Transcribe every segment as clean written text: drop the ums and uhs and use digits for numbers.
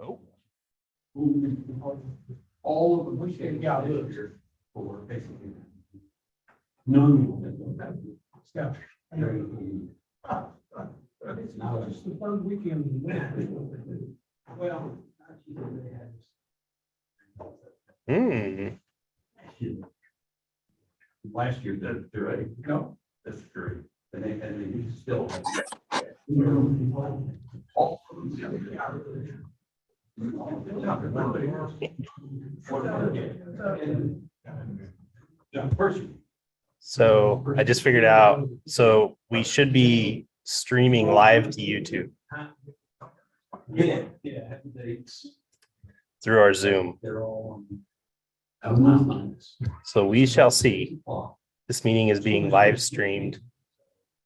Oh, All of them, we should got here for basically. None. Yeah. It's not just the third weekend. Well. Last year, that's right. No, that's true. And they still. so I just figured out, so we should be streaming live to YouTube Yeah. through our Zoom. They're all. So we shall see. This meeting is being live streamed.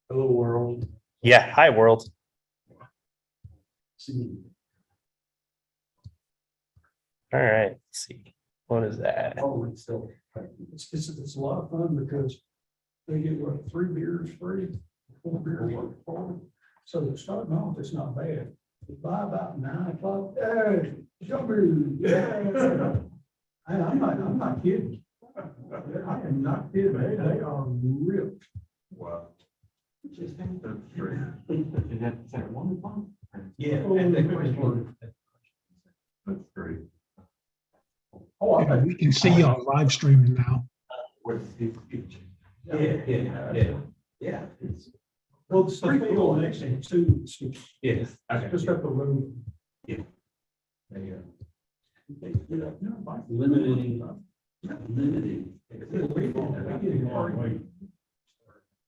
Hello, world. Yeah, hi world. All right, let's see. What is that? Oh, it's still. It's a lot of fun because they get what, 3 beers free, 4 beers for. So starting off, it's not bad. By about 9 o'clock, hey, strawberries, yeah. I'm not kidding. I am not kidding. They are ripped. Wow. Yeah. That's great. Oh, Yeah, we can see you on live streaming now. Yeah. Well, the street field next to it too. Yes. Just up the road. Yeah. Limiting.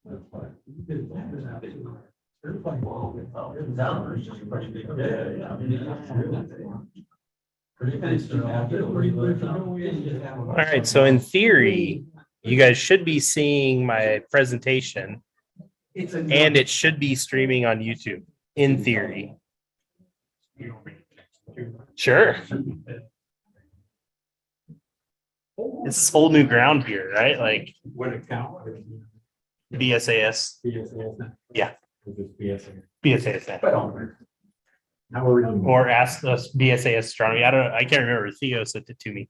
That's fine. All right, so in theory, you guys should be seeing my presentation and it should be streaming on YouTube, in theory. Sure. This is whole new ground here, right? Like What account? BSAS. Yeah. BSAS. How are we doing? Or ask us BSAS astronomy. I can't remember. Theo sent it to me.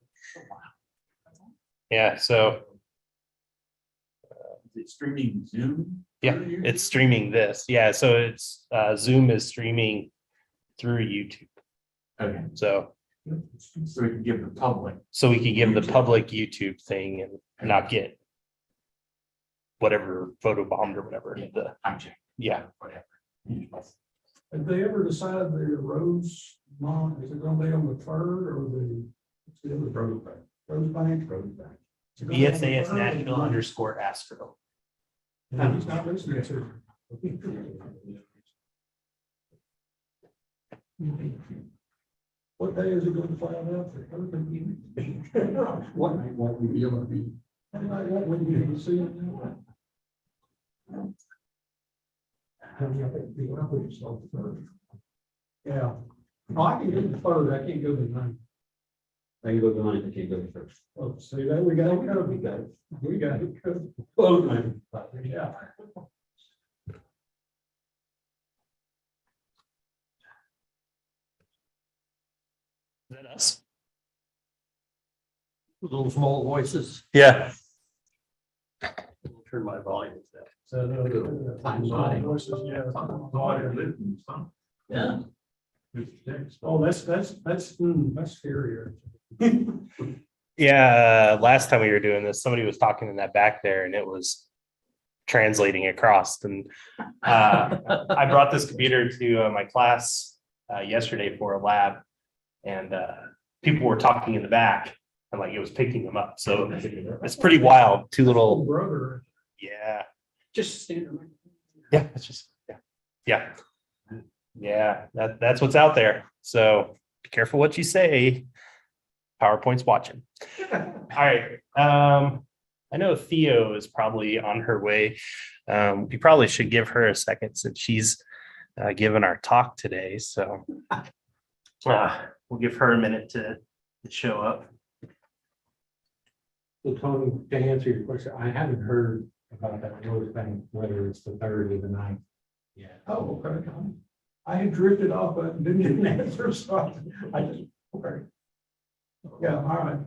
Yeah, so Is it streaming Zoom? yeah, it's streaming this. Yeah, so it's Zoom is streaming through YouTube. Okay, So so we can give the public. we could give the public YouTube thing and not get whatever photo bombed or whatever. I'm checking, Yeah. whatever. Have they ever decided the roads, is it gonna be on the third or what's the other road bank? Road bank? Road bank. Is it gonna be on the BSAS third or National the- _ Astro. No, he's not listening to. What day is it going to fly out? What night won't we be able to be? What night won't we be able to see it? Yeah. Oh, I can go to the third, I can't go to the ninth. I can go to mine, I can't go to first. Oh, see that, we got it covered. We got it covered. Close, man. Yeah. Is that us? Little small voices. Yeah. Turn my volume down. So, Time body. voices, yeah. Yeah. Oh, that's scarier. Yeah, last time we were doing this, somebody was talking in that back there and it was translating across. And I brought this computer to my class yesterday for a lab and people were talking in the back and like it was picking them up. So it's pretty wild. Two little, Brother. yeah. Just stand. Yeah, it's just, yeah. That's what's out there. So be careful what you say. PowerPoint's watching. All right. I know Theo is probably on her way. We probably should give her a second since she's given our talk today. So we'll give her a minute to show up. So Tony, to answer your question, I haven't heard about that road thing, whether it's the third or the ninth. Yeah. Oh, okay. I had drifted off, but didn't even answer, so I just, okay. Yeah, all right.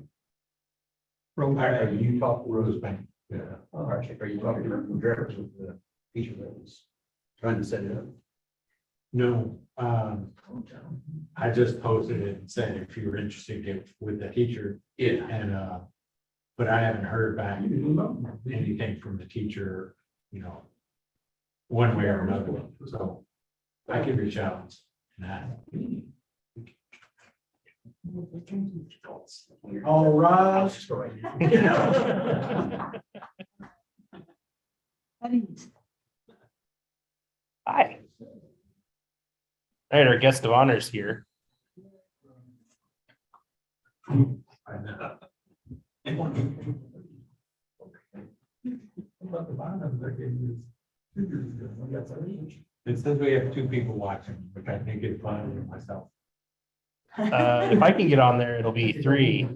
Are you talking Rosebank? Yeah. All right. Are you talking to drivers with the teacher that was trying to set it up? No, I just posted it and said if you were interested in with the teacher Yeah. and, but I haven't heard back anything from the teacher, one way or another, so I can reach out. All rise. Hi. All right, our guest of honor is here. About the binder that gave you 2 years ago. I got that. It says we have 2 people watching, which I think is fine with myself. If I can get on there, it'll be 3.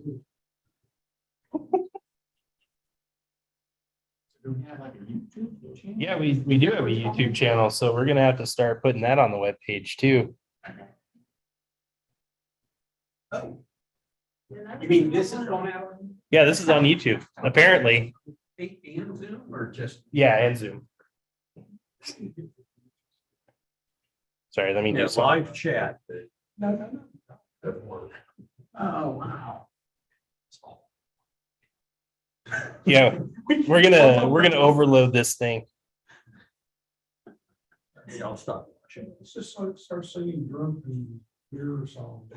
Do we have like a YouTube channel? Yeah, we do have a YouTube channel, so we're gonna have to start putting that on the webpage too. You mean this is going out Yeah, this is on YouTube, apparently. in Zoom or just? Yeah, and Zoom. Sorry, let me do something. Live chat. No. Oh, wow. Yeah, we're gonna overload this thing. Hey, I'll stop watching. Let's just start singing drunken beer songs.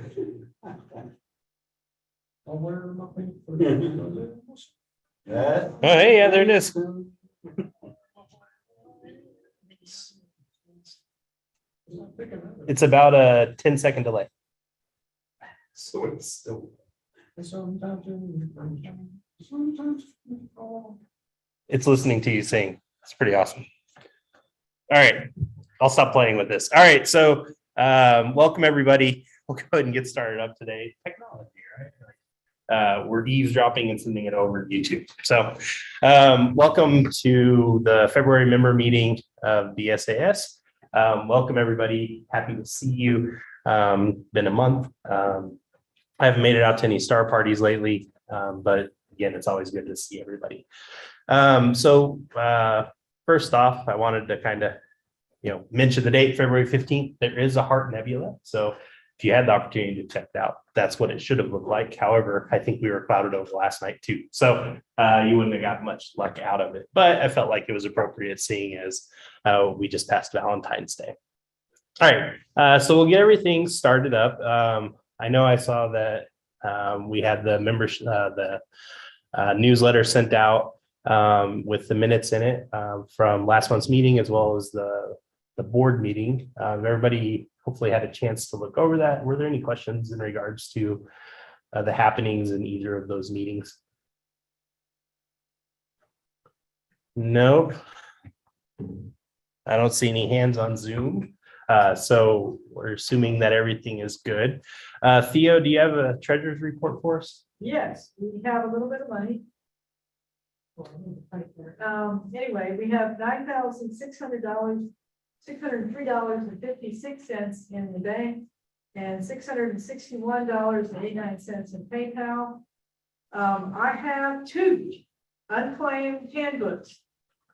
I'll wear my pink. Oh, hey, yeah, there it is. It's about a 10-second delay. So it's still. Sometimes. It's listening to you sing. It's pretty awesome. All right, I'll stop playing with this. All right, so welcome everybody. We'll go ahead and get started up today. Technology, right? We're eavesdropping and sending it over to YouTube. So welcome to the February member meeting of BSAS. Welcome everybody. Happy to see you. Been a month. I haven't made it out to any star parties lately, but again, it's always good to see everybody. So first off, I wanted to kind of, mention the date, February 15th. There is a Heart Nebula. So if you had the opportunity to check it out, that's what it should have looked like. However, I think we were clouded over last night too. So you wouldn't have got much luck out of it, but I felt like it was appropriate seeing as we just passed Valentine's Day. All right, so we'll get everything started up. I know I saw that we had the membership, the newsletter sent out with the minutes in it from last month's meeting, as well as the board meeting. Everybody hopefully had a chance to look over that. Were there any questions in regards to the happenings in either of those meetings? Nope. I don't see any hands on Zoom. So we're assuming that everything is good. Theo, do you have a treasurer's report for us? Yes, we have a little bit of money. Anyway, we have $9,603.56 in the bank and $661.89 in PayPal. I have 2 unclaimed handbooks.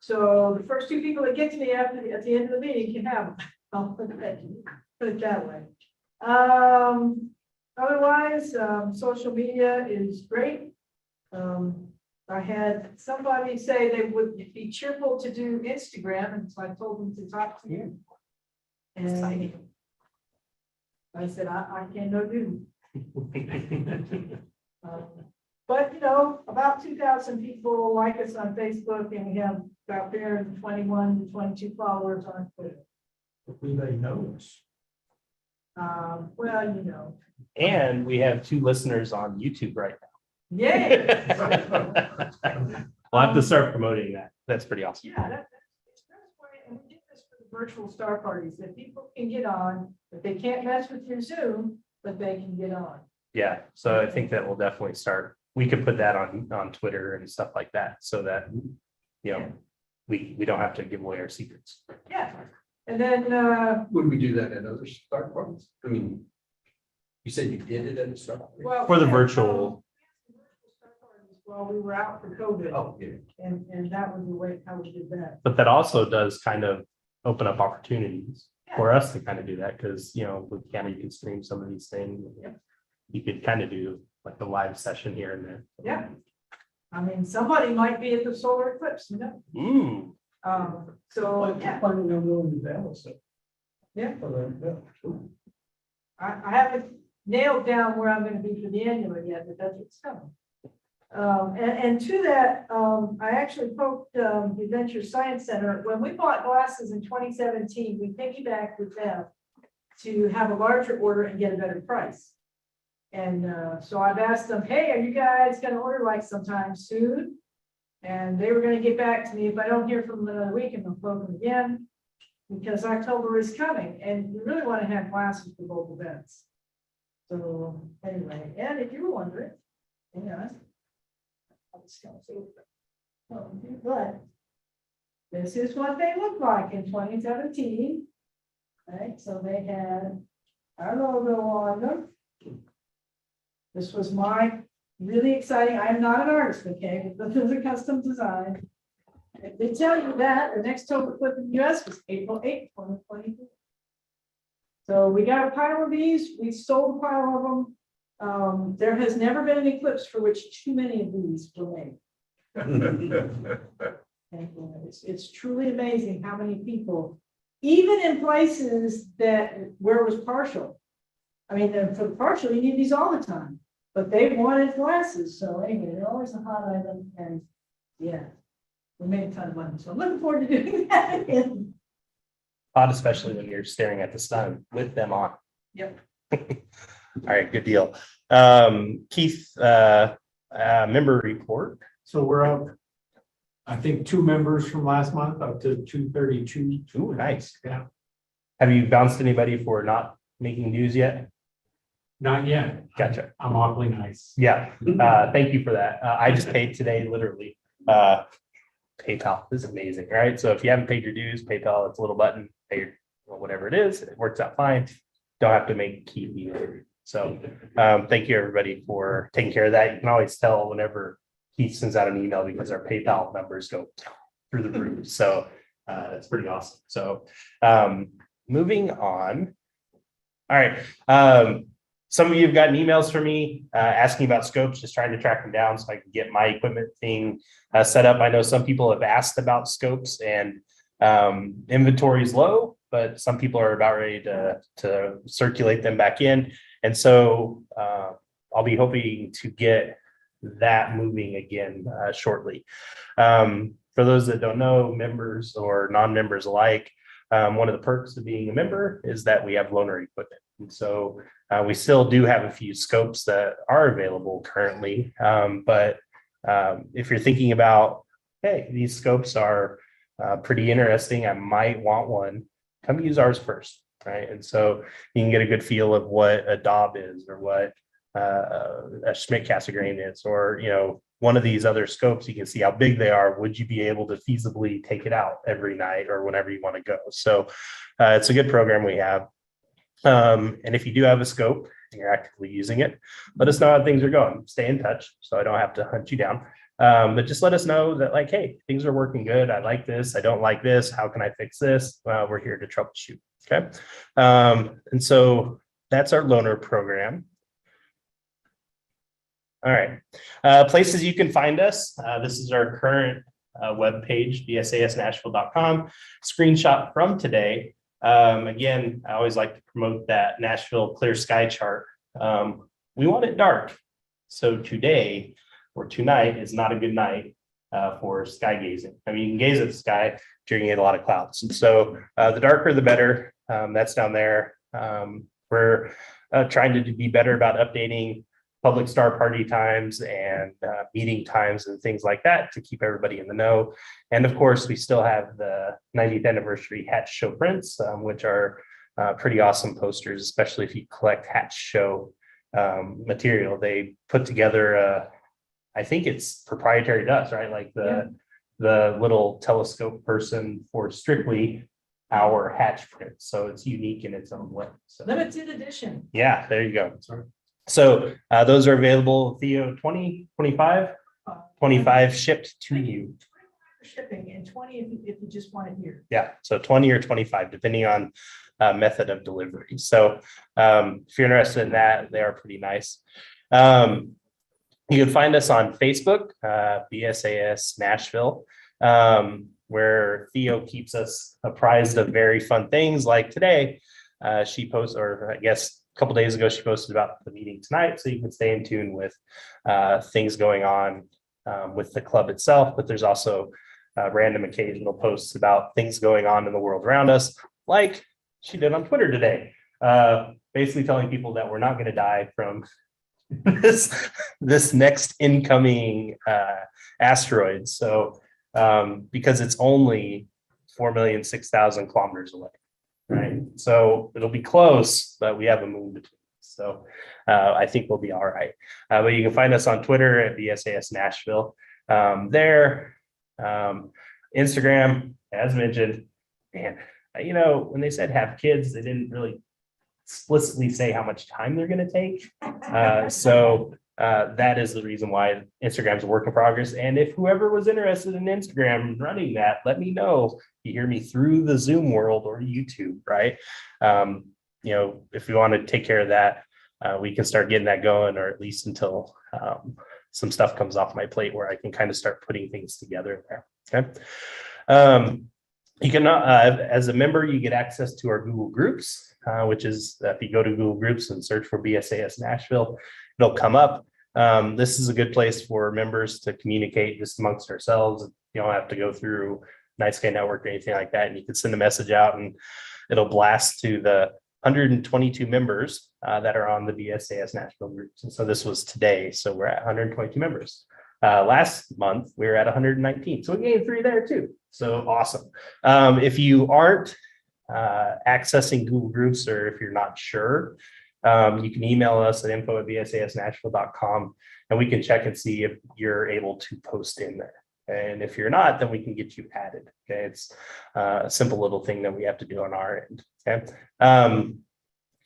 So the first 2 people that get to me at the end of the meeting can have them. I'll put it that way. Otherwise, social media is great. I had somebody say they would be cheerful to do Instagram, and so I told them to talk to you. And I said, I can no do. But about 2,000 people like us on Facebook, and we have about 21 to 22 followers on Twitter. Do they know us? Well, And we have 2 listeners on YouTube right now. yay. We'll have to start promoting that. That's pretty awesome. Yeah, that's why, and we did this for the virtual star parties, that people can get on, but they can't mess with your Zoom, but they can get on. Yeah, so I think that will definitely start. We could put that on Twitter and stuff like that, so that we don't have to give away our secrets. Yeah, And then, Would we do that at other star parks? I mean, you said you did it at the star park? well. For the we had, virtual. While we were out for COVID, Oh, yeah. and that was the way how we did that. But that also does kind of open up opportunities for us to kind of do that, because, you know, with camera, you can stream some of these things. Yep. You could kind of do like a live session here and there. Yeah. I mean, somebody might be at the solar eclipse, you know? So, Like, yeah, planning on going to Dallas. Yeah. For that, yeah. I haven't nailed down where I'm gonna be for the annual yet, but that's what's coming. And to that, I actually poked, the Adventure Science Center, when we bought glasses in 2017, we piggybacked with them to have a larger order and get a better price. And, so I've asked them, hey, are you guys gonna order like sometime soon? And they were gonna get back to me. If I don't hear from them another week, and they'll phone them again, because October is coming, and we really want to have glasses for both events. So anyway, and if you were wondering, yeah. But this is what they look like in 2017. Right, so they had our logo on them. This was my really exciting, I'm not an artist, okay, but this is a custom design. They tell you that the next total clip in the US was April 8th, 2022. So we got a pile of these, we sold a pile of them. There has never been an eclipse for which too many of these were made. And, it's truly amazing how many people, even in places that where it was partial. I mean, for the partial, you need these all the time, but they wanted glasses. So anyway, they're always a hot item, and yeah, we made a ton of money. So I'm looking forward to doing that again. Hot, especially when you're staring at the sun with them on. Yep. All right, good deal. Keith, member report. So we're up, I think, 2 members from last month, up to 232. Ooh, nice. Yeah, Have you bounced anybody for not making news yet? not yet. Gotcha. I'm awfully nice. Yeah, thank you for that. I just paid today, literally. PayPal is amazing, right? So if you haven't paid your dues, PayPal, it's a little button, pay your, whatever it is, it works out fine. Don't have to make key either. So thank you, everybody, for taking care of that. You can always tell whenever Keith sends out an email, because our PayPal numbers go through the roof. So that's pretty awesome. So moving on. All right. Some of you have gotten emails from me asking about scopes, just trying to track them down so I can get my equipment thing set up. I know some people have asked about scopes, and inventory is low, but some people are about ready to circulate them back in. And so I'll be hoping to get that moving again shortly. For those that don't know, members or non-members alike, one of the perks of being a member is that we have loaner equipment. And so we still do have a few scopes that are available currently. But if you're thinking about, hey, these scopes are pretty interesting, I might want one, come use ours first, right? And so you can get a good feel of what a Daub is, or what a Schmidt Cassegrain is, or, you know, one of these other scopes. You can see how big they are. Would you be able to feasibly take it out every night or whenever you want to go? So it's a good program we have. And if you do have a scope and you're actively using it, let us know how things are going. Stay in touch so I don't have to hunt you down. But just let us know that, like, hey, things are working good. I like this. I don't like this. How can I fix this? We're here to troubleshoot. Okay. And so that's our loaner program. All right. Places you can find us. This is our current webpage, bsasnashville.com. Screenshot from today. Again, I always like to promote that Nashville clear sky chart. We want it dark. So today or tonight is not a good night for sky gazing. I mean, you can gaze at the sky, but you're gonna get a lot of clouds. And so the darker, the better. That's down there. We're trying to be better about updating public star party times and meeting times and things like that to keep everybody in the know. And of course, we still have the 90th anniversary Hatch Show prints, which are pretty awesome posters, especially if you collect Hatch Show material. They put together, I think it's proprietary to us, right? Like the little telescope person for Strictly our hatch print. So it's unique in its own way. So Limited edition. yeah, there you go. So those are available. Theo, 20, 25, 25 shipped to you. Shipping and 20 if you just want it here. Yeah, so 20 or 25, depending on method of delivery. So if you're interested in that, they are pretty nice. You can find us on Facebook, BSAS Nashville, where Theo keeps us apprised of very fun things. Like today, she posted, or I guess a couple days ago, she posted about the meeting tonight. So you can stay in tune with things going on with the club itself. But there's also random occasional posts about things going on in the world around us, like she did on Twitter today, basically telling people that we're not going to die from this next incoming asteroid. So because it's only 4,006,000 kilometers away, right? So it'll be close, but we have a moon between. So I think we'll be all right. But you can find us on Twitter at BSAS Nashville. Instagram, as mentioned, man, when they said have kids, they didn't really explicitly say how much time they're going to take. So that is the reason why Instagram's a work in progress. And if whoever was interested in Instagram running that, let me know. You hear me through the Zoom world or YouTube, right? If you want to take care of that, we can start getting that going, or at least until some stuff comes off my plate where I can kind of start putting things together there. Okay. You can, as a member, you get access to our Google Groups, which is if you go to Google Groups and search for BSAS Nashville, it'll come up. This is a good place for members to communicate just amongst ourselves. You don't have to go through Night Sky Network or anything like that. And you can send a message out and it'll blast to the 122 members that are on the BSAS Nashville groups. And so this was today. So we're at 122 members. Last month, we were at 119. So we gained 3 there too. So awesome. If you aren't accessing Google Groups, or if you're not sure, you can email us at info@bsasnashville.com and we can check and see if you're able to post in there. And if you're not, then we can get you added. Okay. It's a simple little thing that we have to do on our end. Okay.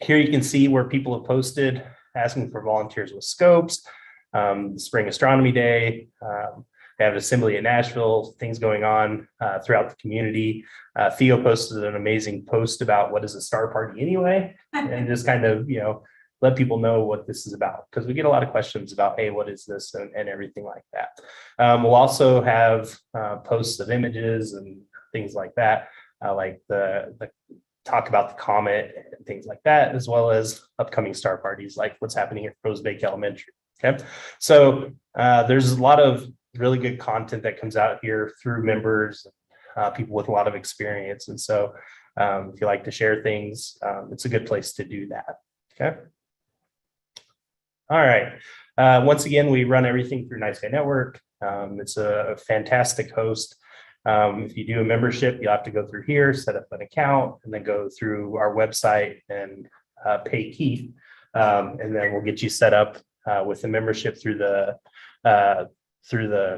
Here you can see where people have posted asking for volunteers with scopes. Spring Astronomy Day, they have assembly in Nashville, things going on throughout the community. Theo posted an amazing post about what is a star party anyway, and just kind of, let people know what this is about, because we get a lot of questions about, hey, what is this, and everything like that. We'll also have posts of images and things like that, like the talk about the comet and things like that, as well as upcoming star parties, like what's happening at Rose Lake Elementary. Okay, so there's a lot of really good content that comes out here through members, people with a lot of experience. And so if you like to share things, it's a good place to do that. Okay. All right. Once again, we run everything through Night Sky Network. It's a fantastic host. If you do a membership, you'll have to go through here, set up an account, and then go through our website and pay Keith. And then we'll get you set up with the membership through the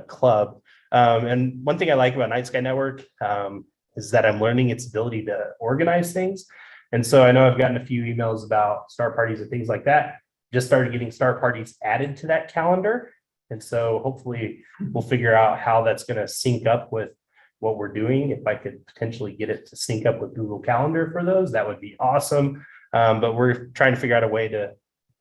club. And one thing I like about Night Sky Network is that I'm learning its ability to organize things. And so I know I've gotten a few emails about star parties and things like that. Just started getting star parties added to that calendar. And so hopefully we'll figure out how that's going to sync up with what we're doing. If I could potentially get it to sync up with Google Calendar for those, that would be awesome. But we're trying to figure out a way to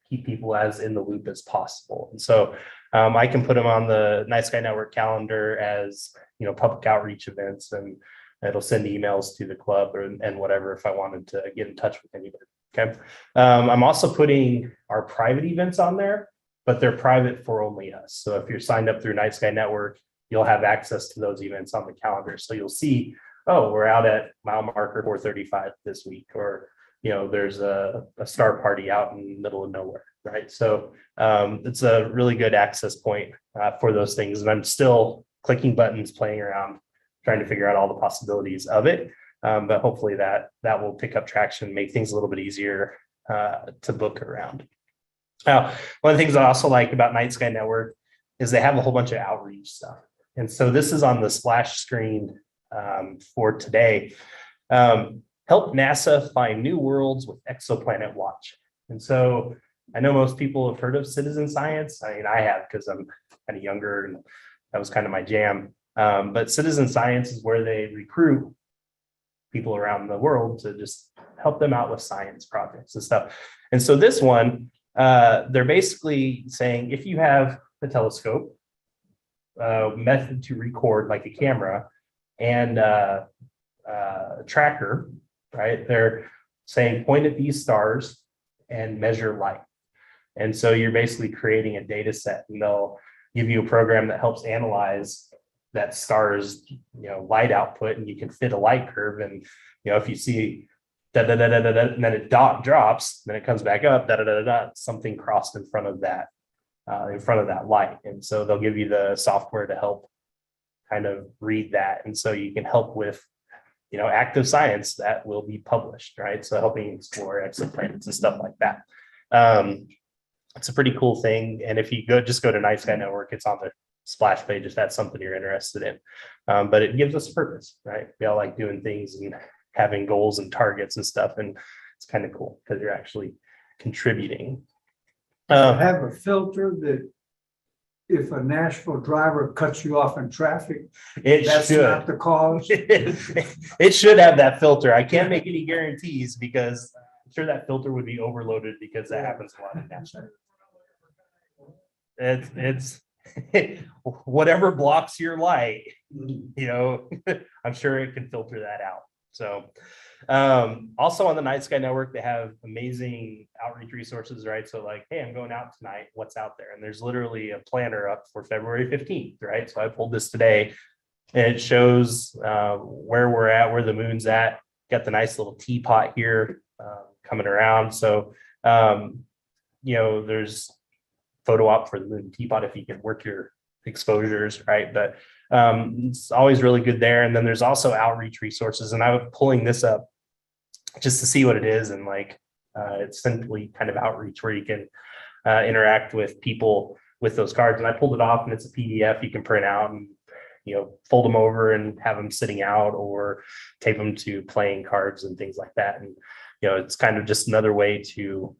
keep people as in the loop as possible. And so I can put them on the Night Sky Network calendar as, public outreach events, and it'll send emails to the club and whatever if I wanted to get in touch with anybody. Okay. I'm also putting our private events on there, but they're private for only us. So if you're signed up through Night Sky Network, you'll have access to those events on the calendar. So you'll see, oh, we're out at mile marker 435 this week, or there's a star party out in the middle of nowhere, right? So it's a really good access point for those things. And I'm still clicking buttons, playing around, trying to figure out all the possibilities of it. But hopefully that will pick up traction, make things a little bit easier to book around. Now, one of the things I also like about Night Sky Network is they have a whole bunch of outreach stuff. And so this is on the splash screen for today. Help NASA find new worlds with Exoplanet Watch. And so I know most people have heard of citizen science. I mean, I have because I'm kind of younger and that was kind of my jam. But citizen science is where they recruit people around the world to just help them out with science projects and stuff. And so this one, they're basically saying if you have a telescope, method to record like a camera and a tracker, right? They're saying point at these stars and measure light. And so you're basically creating a data set and they'll give you a program that helps analyze that star's, light output, and you can fit a light curve. And, if you see da da da da da, and then it drops, then it comes back up, da da da da, something crossed in front of that light. And so they'll give you the software to help kind of read that. And so you can help with, active science that will be published, right? So helping explore exoplanets and stuff like that. It's a pretty cool thing. And if you just go to Night Sky Network, it's on the splash page if that's something you're interested in. But it gives us a purpose, right? We all like doing things and having goals and targets and stuff. And it's kind of cool because you're actually contributing. Have a filter that if a Nashville driver cuts you off in traffic, that's not the cause. It should have that filter. I can't make any guarantees because I'm sure that filter would be overloaded because that happens a lot in Nashville. It's whatever blocks your light, I'm sure it can filter that out. So also on the Night Sky Network, they have amazing outreach resources, right? So like, hey, I'm going out tonight, what's out there? And there's literally a planner up for February 15th, right? So I pulled this today and it shows where we're at, where the moon's at. Got the nice little teapot here coming around. So there's photo op for the moon teapot if you can work your exposures, right? But it's always really good there. And then there's also outreach resources, and I was pulling this up just to see what it is. And it's simply kind of outreach where you can interact with people with those cards. And I pulled it off, and it's a PDF you can print out and fold them over and have them sitting out or tape them to playing cards and things like that. And it's kind of just another way to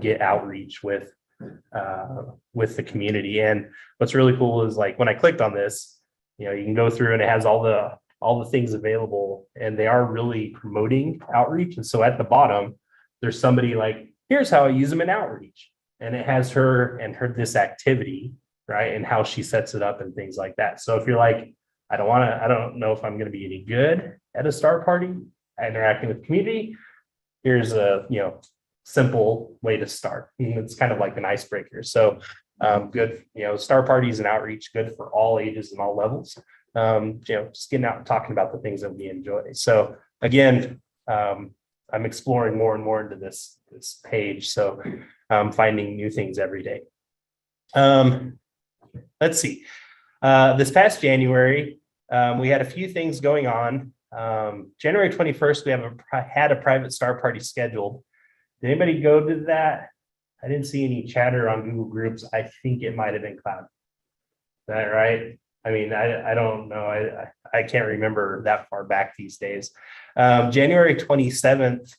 get outreach with the community. And what's really cool is when I clicked on this, you can go through and it has all the things available, and they are really promoting outreach. And so at the bottom, there's somebody here's how I use them in outreach, and it has her this activity, right, and how she sets it up and things like that. So if you're I don't know if I'm going to be any good at a star party interacting with the community, here's a simple way to start. And it's kind of like an icebreaker. So good, star parties and outreach, good for all ages and all levels. Just getting out and talking about the things that we enjoy. So again, I'm exploring more and more into this page. So I'm finding new things every day. Let's see. This past January, we had a few things going on. January 21st, we had a private star party scheduled. Did anybody go to that? I didn't see any chatter on Google Groups. I think it might have been Cloud. Is that right? I mean, I don't know. I can't remember that far back these days. January 27th,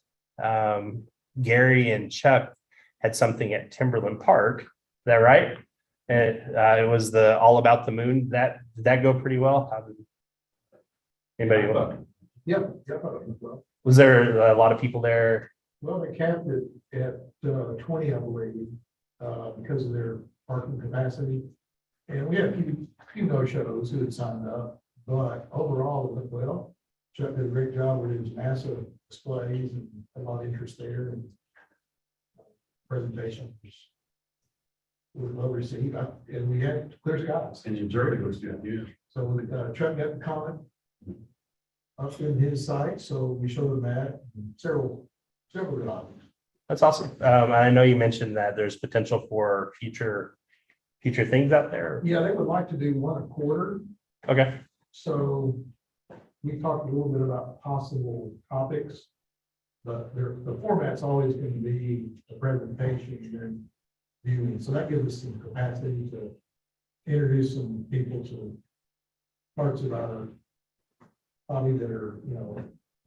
Gary and Chuck had something at Timberland Park. Is that right? It was the All About the Moon. Did that go pretty well? Anybody? Yep. Was there a lot of people there? Well, they capped it at 20, I believe, because of their parking capacity. And we had a few no-shows who had signed up, but overall it went well. Chuck did a great job with his NASA displays and a lot of interest there, and presentation was well received. And we had clear skies. And your journey was good, yeah. So Chuck got the comment up in his site, so we showed him that, several good items. That's awesome. I know you mentioned that there's potential for future things out there. Yeah, they would like to do one a quarter. Okay. So we talked a little bit about possible topics, but the format's always going to be a presentation and viewing. So that gives us some capacity to introduce some people to parts of our hobby that are,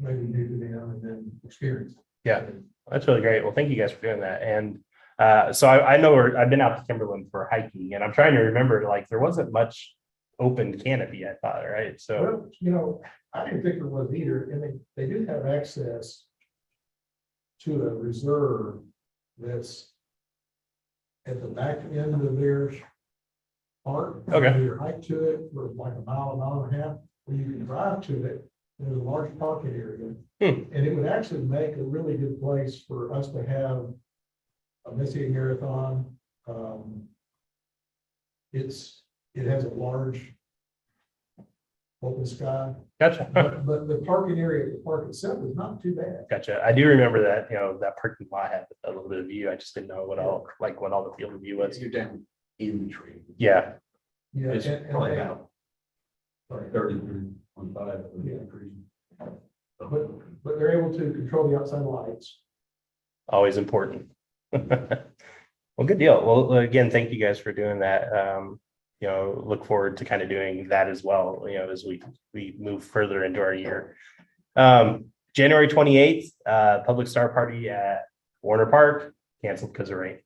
maybe new to them and then experience. Yeah, that's really great. Well, thank you guys for doing that. And so I know I've been out to Timberland for hiking, and I'm trying to remember, like, there wasn't much open canopy, I thought, right? So, Well, you know, I didn't think there was either, and they do have access to a reserve that's at the back end of their park. Okay. You hike to it for like a mile and a half, or you can drive to it. There's a large parking area. And it would actually make a really good place for us to have a Messier Marathon. It has a large open sky, gotcha. but the parking area, the park itself is not too bad. Gotcha. I do remember that, that parking lot had a little bit of view. I just didn't know what all the field of view was. You're down in the tree. Yeah. Yeah, It's and probably they- about sorry. 30-35. Yeah. But they're able to control the outside lights. Always important. Well, good deal. Well, again, thank you guys for doing that. Look forward to kind of doing that as well, as we move further into our year. January 28th, public star party at Warner Park, canceled because of rain.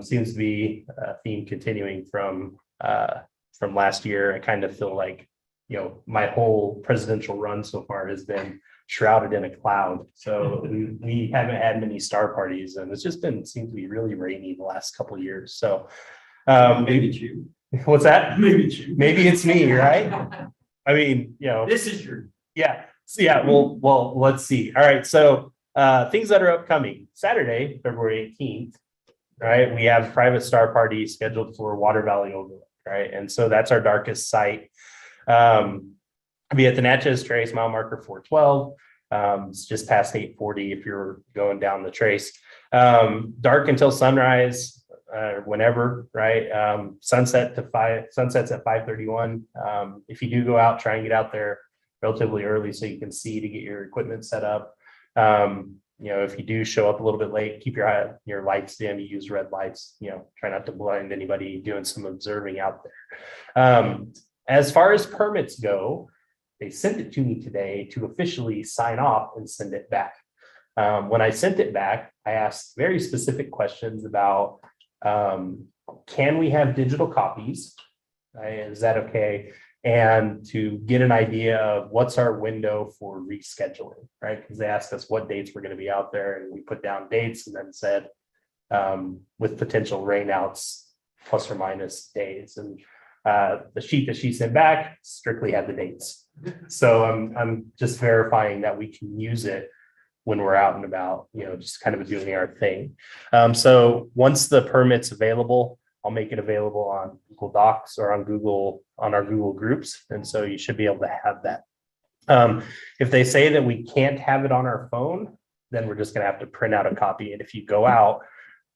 Seems to be a theme continuing from last year. I kind of feel like, my whole presidential run so far has been shrouded in a cloud. So we haven't had many star parties, and it's just seems to be really rainy the last couple of years. So Maybe you. what's that? Maybe you. Maybe it's me, right? I mean, This is your. yeah. So yeah, well, let's see. All right. So things that are upcoming. Saturday, February 18th, right? We have private star party scheduled for Water Valley Overlook, right? And so that's our darkest site. Be at the Natchez Trace, mile marker 412. It's just past 840 if you're going down the trace. Dark until sunrise, whenever, right? Sunsets at 5:31. If you do go out, try and get out there relatively early so you can see to get your equipment set up. If you do show up a little bit late, keep your lights dim. You use red lights. Try not to blind anybody doing some observing out there. As far as permits go, they sent it to me today to officially sign off and send it back. When I sent it back, I asked very specific questions about, can we have digital copies? Is that okay? And to get an idea of what's our window for rescheduling, right? Because they asked us what dates we're going to be out there, and we put down dates and then said, with potential rainouts, plus or minus days. And the sheet that she sent back strictly had the dates. So I'm just verifying that we can use it when we're out and about, just kind of doing our thing. So once the permit's available, I'll make it available on Google Docs or on our Google groups. And so you should be able to have that. If they say that we can't have it on our phone, then we're just going to have to print out a copy. And if you go out,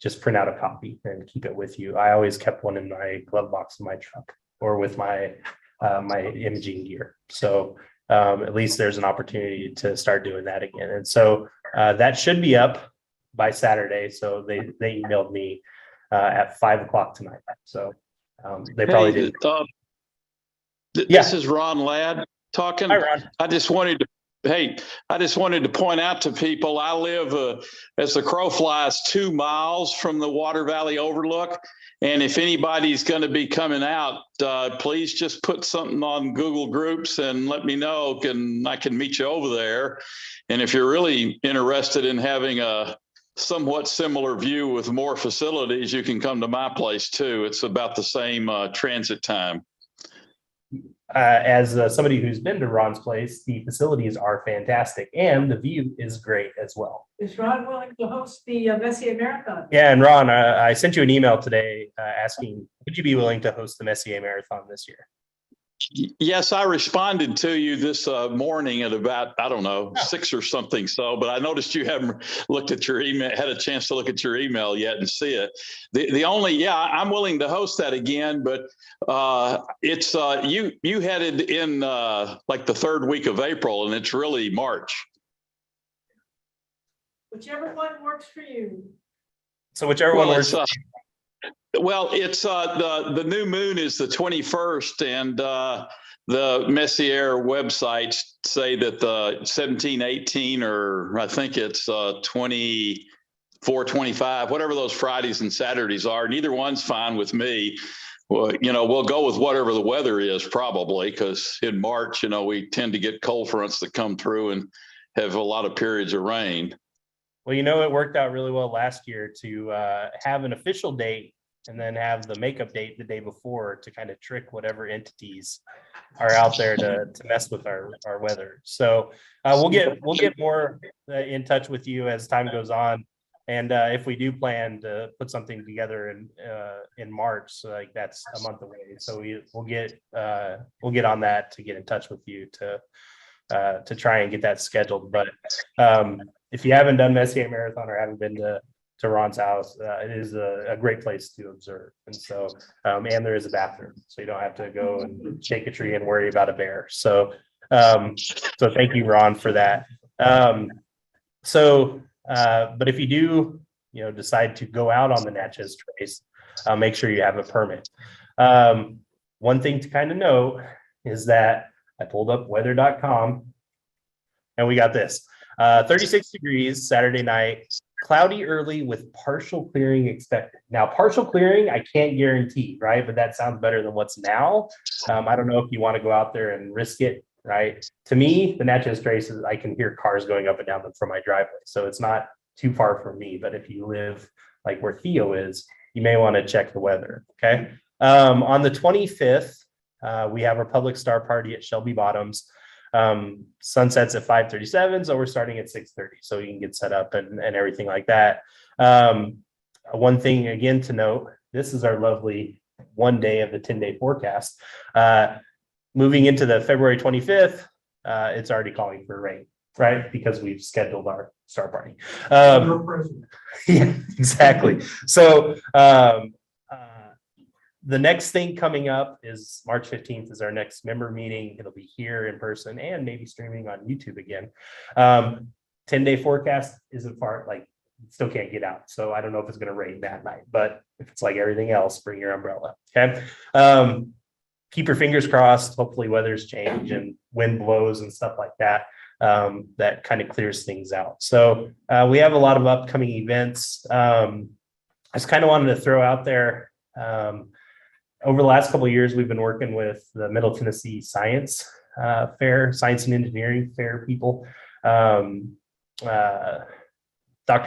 just print out a copy and keep it with you. I always kept one in my glove box in my truck or with my imaging gear. So at least there's an opportunity to start doing that again. And so that should be up by Saturday. So they emailed me at 5:00 tonight. So they probably did. This is Ron Ladd talking. Hi, Ron. I just wanted to point out to people, I live as the crow flies 2 miles from the Water Valley Overlook. And if anybody's going to be coming out, please just put something on Google Groups and let me know, I can meet you over there. And if you're really interested in having a somewhat similar view with more facilities, you can come to my place too. It's about the same transit time. As somebody who's been to Ron's place, the facilities are fantastic and the view is great as well. Is Ron willing to host the Messier Marathon? Yeah, and Ron, I sent you an email today asking, would you be willing to host the Messier Marathon this year? Yes, I responded to you this morning at about, 6 or something. So, but I noticed you haven't looked at your email, had a chance to look at your email yet and see it. I'm willing to host that again, but it's you headed in like the 3rd week of April, and it's really March. Whichever one works for you. So whichever one works. Well, it's the new moon is the 21st, and the Messier websites say that the 17, 18, or I think it's 24, 25, whatever those Fridays and Saturdays are, neither one's fine with me. Well, we'll go with whatever the weather is probably, because in March, we tend to get cold fronts that come through and have a lot of periods of rain. Well, it worked out really well last year to have an official date and then have the makeup date the day before to kind of trick whatever entities are out there to mess with our weather. So we'll get more in touch with you as time goes on. And if we do plan to put something together in March, so like that's a month away. So we'll get on that to get in touch with you to try and get that scheduled. But if you haven't done Messier Marathon or haven't been to Ron's house, it is a great place to observe. And so, and there is a bathroom, so you don't have to go and shake a tree and worry about a bear. So, so thank you, Ron, for that. But if you do, decide to go out on the Natchez Trace, make sure you have a permit. One thing to kind of know is that I pulled up weather.com and we got this. 36 degrees Saturday night, cloudy early with partial clearing expected. Now, partial clearing, I can't guarantee, right? But that sounds better than what's now. I don't know if you want to go out there and risk it, right? To me, the Natchez Trace is, I can hear cars going up and down from my driveway. So it's not too far from me. But if you live like where Theo is, you may want to check the weather, okay? On the 25th, we have our public star party at Shelby Bottoms. Sunsets at 5:37, so we're starting at 6:30, so you can get set up and everything like that. One thing again to note, this is our lovely one day of the 10-day forecast. Moving into the February 25th, it's already calling for rain, right? Because we've scheduled our star party. Yeah, exactly. So the next thing coming up is March 15th is our next member meeting. It'll be here in person and maybe streaming on YouTube again. 10-day forecast isn't far, like still can't get out. So I don't know if it's going to rain that night, but if it's like everything else, bring your umbrella. Okay. Keep your fingers crossed. Hopefully weather's change and wind blows and stuff like that. That kind of clears things out. So we have a lot of upcoming events. I just kind of wanted to throw out there, over the last couple of years, we've been working with the Middle Tennessee Science Fair, Science and Engineering Fair people. Dr.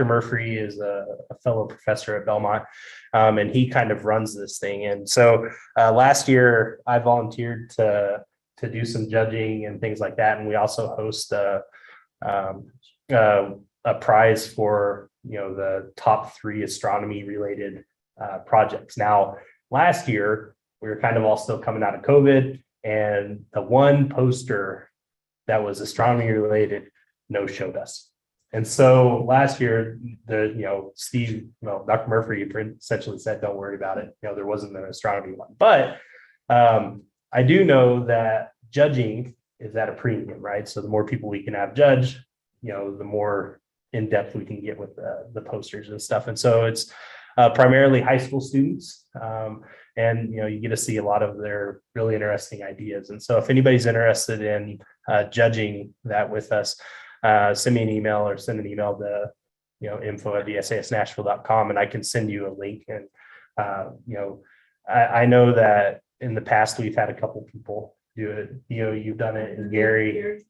Murphy is a fellow professor at Belmont, and he kind of runs this thing. And so last year, I volunteered to do some judging and things like that. And we also host a prize for the top 3 astronomy related projects. Now, last year, we were kind of all still coming out of COVID, and the one poster that was astronomy related no-showed us. And so last year, Dr. Murphy essentially said, don't worry about it. There wasn't an astronomy one. But I do know that judging is at a premium, right? So the more people we can have judge, the more in depth we can get with the posters and stuff. And so it's primarily high school students. And you get to see a lot of their really interesting ideas. And so if anybody's interested in judging that with us, send me an email or send an email to info@bsasnashville.com, and I can send you a link. And I know that in the past we've had a couple people do it. You've done it, and Gary.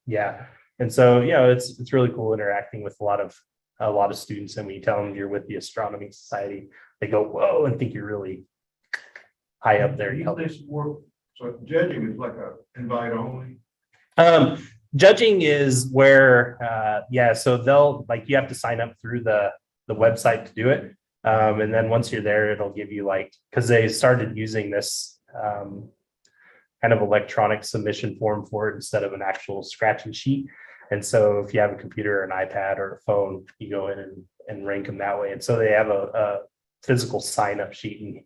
Yeah. And so it's really cool interacting with a lot of students. And when you tell them you're with the Astronomy Society, they go, whoa, and think you're really high up there. So judging is like a invite only. Judging is where, so you have to sign up through the website to do it. And then once you're there, it'll give you because they started using this kind of electronic submission form for it instead of an actual scratching sheet. And so if you have a computer or an iPad or a phone, you go in and rank them that way. And so they have a physical sign up sheet, and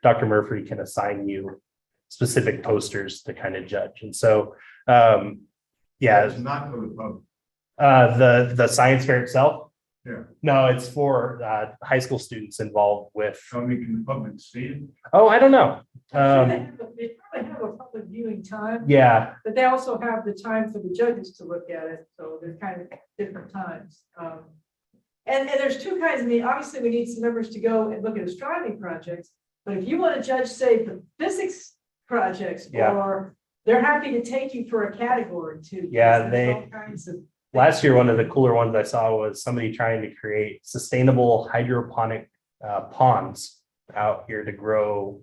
Dr. Murphy can assign you specific posters to kind of judge. And so, It's not for the public. The science fair itself. No, it's for high school students involved with, I mean, can the public see it? oh, I don't know. They probably have a public viewing time, Yeah, but they also have the time for the judges to look at it, so they're kind of different times. And there's two kinds of need, obviously, we need some members to go and look at astronomy projects, but if you want to judge, say, the physics projects, Yeah. or they're happy to take you for a category too. Yeah, There's all kinds of. last year, one of the cooler ones I saw was somebody trying to create sustainable hydroponic ponds out here to grow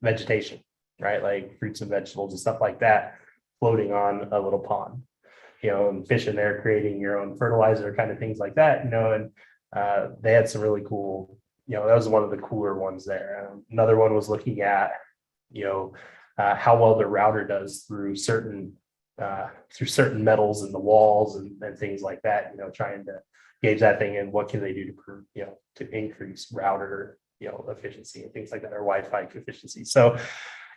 vegetation, right? Like fruits and vegetables and stuff like that, floating on a little pond, and fish in there, creating your own fertilizer, kind of things like that, and they had some really cool, that was one of the cooler ones there. Another one was looking at, how well the router does through certain metals in the walls and things like that, trying to gauge that thing and what can they do to increase router, efficiency and things like that, or Wi-Fi efficiency. So,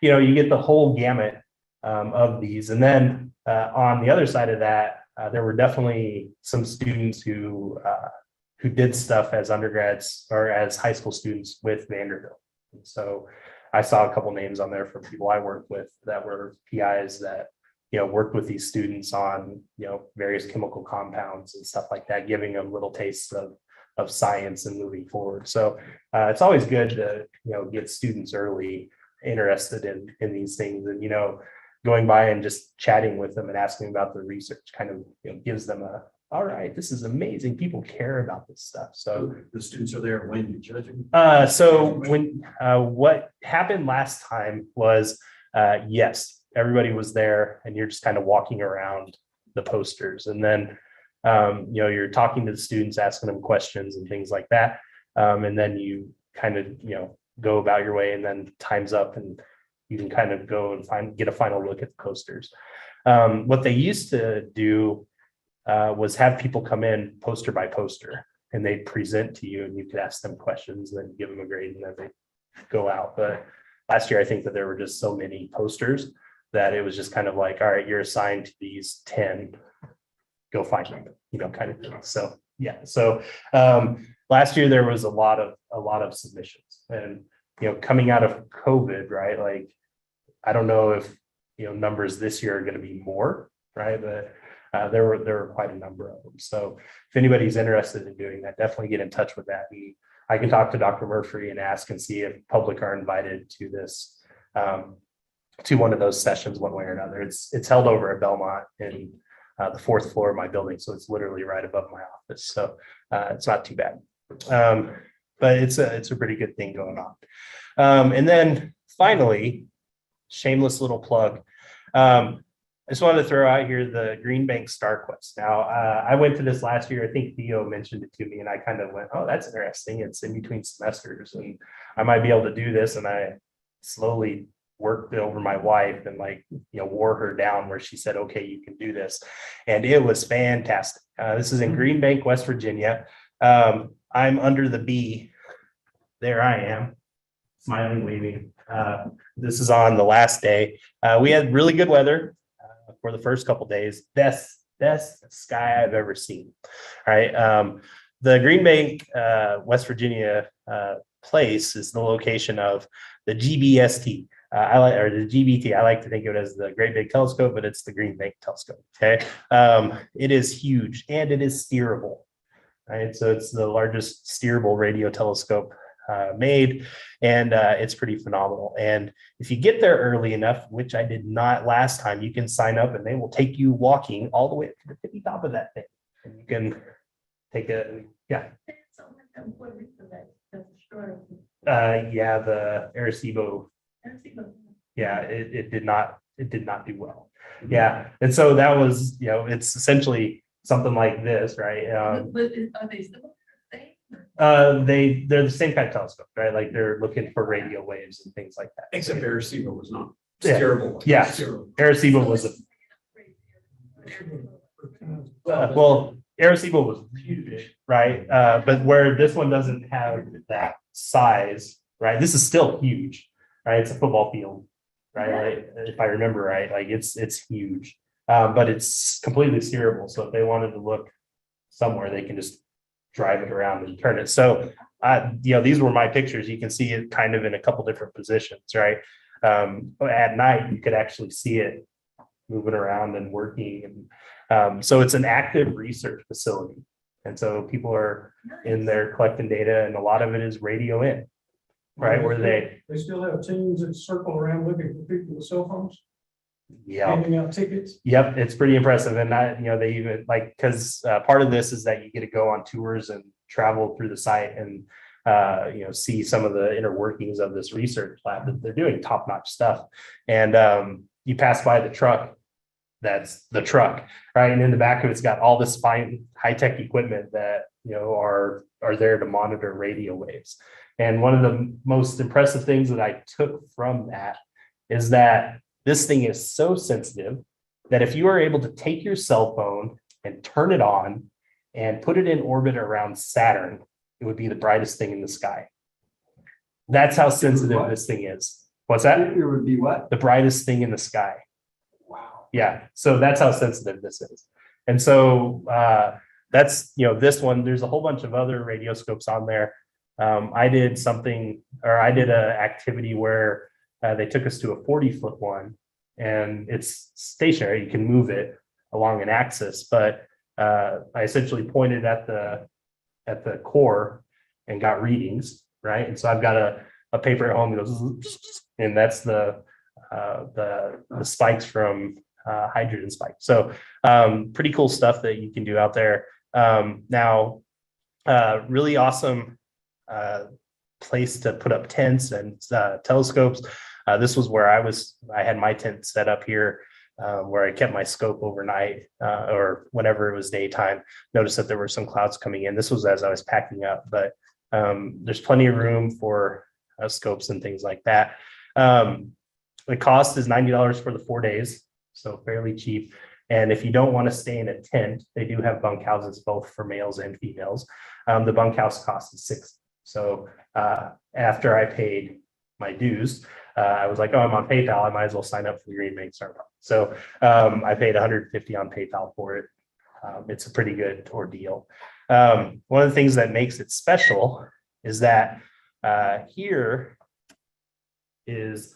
you get the whole gamut of these. And then on the other side of that, there were definitely some students who did stuff as undergrads or as high school students with Vanderbilt. And so I saw a couple names on there from people I worked with that were PIs that worked with these students on, various chemical compounds and stuff like that, giving them little tastes of science and moving forward. So it's always good to, get students early interested in these things, and, going by and just chatting with them and asking about the research kind of, gives them all right, this is amazing. People care about this stuff. So The students are there when you're judging. so when what happened last time was, yes, everybody was there and you're just kind of walking around the posters, and then you're talking to the students, asking them questions and things like that, and then you kind of go about your way, and then time's up and you can kind of go and get a final look at the posters. What they used to do was have people come in poster by poster, and they'd present to you and you could ask them questions and then give them a grade, and then they go out. But last year, I think that there were just so many posters that it was just kind of like, all right, you're assigned to these 10, go find them, kind of thing. So, yeah. So last year there was a lot of submissions, and, coming out of COVID, right? Like, I don't know if, numbers this year are going to be more, right? But there were quite a number of them. So if anybody's interested in doing that, definitely get in touch with that. I can talk to Dr. Murphy and ask and see if public are invited to this, to one of those sessions one way or another. It's held over at Belmont in the 4th floor of my building. So it's literally right above my office. So it's not too bad. But it's a pretty good thing going on. And then finally, shameless little plug. I just wanted to throw out here the Green Bank Star Quest. Now, I went to this last year. I think Theo mentioned it to me, and I kind of went, oh, that's interesting. It's in between semesters, and I might be able to do this. And I slowly worked over my wife and wore her down where she said, okay, you can do this. And it was fantastic. This is in Green Bank, West Virginia. I'm under the B. There I am, smiling, waving. This is on the last day. We had really good weather for the first couple days. Best sky I've ever seen. All right. The Green Bank, West Virginia place is the location of the GBST. Or the GBT. I like to think of it as the Great Big Telescope, but it's the Green Bank Telescope. Okay. It is huge and it is steerable. Right. So it's the largest steerable radio telescope made, and it's pretty phenomenal. And if you get there early enough, which I did not last time, you can sign up and they will take you walking all the way up to the tippy top of that thing, and you can take the Arecibo. Yeah, it did not do well. Yeah, and so that was, it's essentially something like this, right? But are they similar? They're the same kind of telescope, right? Like they're looking for radio waves and things like that. Except Arecibo was not Yeah. terrible. Yeah, Arecibo was Arecibo was huge, right? But where this one doesn't have that size, right? This is still huge, right? It's a football field, right? Like, if I remember right, like it's huge, but it's completely steerable. So if they wanted to look somewhere, they can just drive it around and turn it. So, these were my pictures. You can see it kind of in a couple different positions, right? At night, you could actually see it moving around and working. And so it's an active research facility. And so people are in there collecting data, and a lot of it is radio in, right? Where they, still have teams that circle around looking for people with cell phones, yeah. handing out tickets. Yep, it's pretty impressive. And they even like, because part of this is that you get to go on tours and travel through the site and, see some of the inner workings of this research lab that they're doing top-notch stuff. And you pass by the truck, that's the truck, right? And in the back of it's got all this fine high-tech equipment that, are there to monitor radio waves. And one of the most impressive things that I took from that is that this thing is so sensitive that if you are able to take your cell phone and turn it on and put it in orbit around Saturn, it would be the brightest thing in the sky. That's how sensitive this thing is. What's that? It would be what? The brightest thing in the sky. Wow. Yeah. So that's how sensitive this is. And so that's, this one, there's a whole bunch of other radioscopes on there. I did an activity where they took us to a 40-foot one, and it's stationary. You can move it along an axis, but I essentially pointed at the core and got readings, right? And so I've got a paper at home that goes, and that's the spikes from hydrogen spikes. So pretty cool stuff that you can do out there. Now, really awesome place to put up tents and telescopes. This was where I had my tent set up here, where I kept my scope overnight or whenever it was daytime. Noticed that there were some clouds coming in. This was as I was packing up, but there's plenty of room for scopes and things like that. The cost is $90 for the 4 days, so fairly cheap. And if you don't want to stay in a tent, they do have bunkhouses both for males and females. The bunkhouse cost is $60. So after I paid my dues, I was like, oh, I'm on PayPal. I might as well sign up for the Green Bank Star. So I paid $150 on PayPal for it. It's a pretty good ordeal. One of the things that makes it special is that here is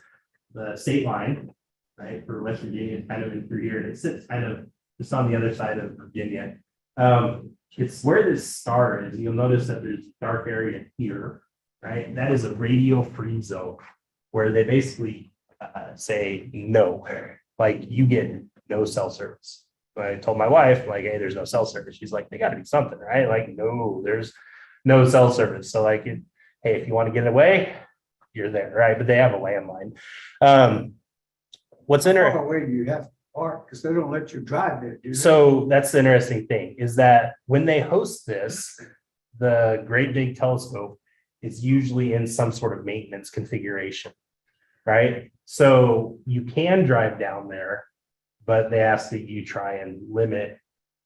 the state line, right, for West Virginia, kind of in through here, and it sits kind of just on the other side of Virginia. It's where this star is. You'll notice that there's a dark area here, right? That is a radio free zone where they basically say no, like you get no cell service. I told my wife, like, hey, there's no cell service. She's like, they got to be something, right? Like, no, there's no cell service. So like, hey, if you want to get away, you're there, right? But they have a landline. What's interesting? Where do you have to park? Because they don't let you drive there, do they? So that's the interesting thing is that when they host this, the Great Big Telescope is usually in some sort of maintenance configuration, right? So you can drive down there, but they ask that you try and limit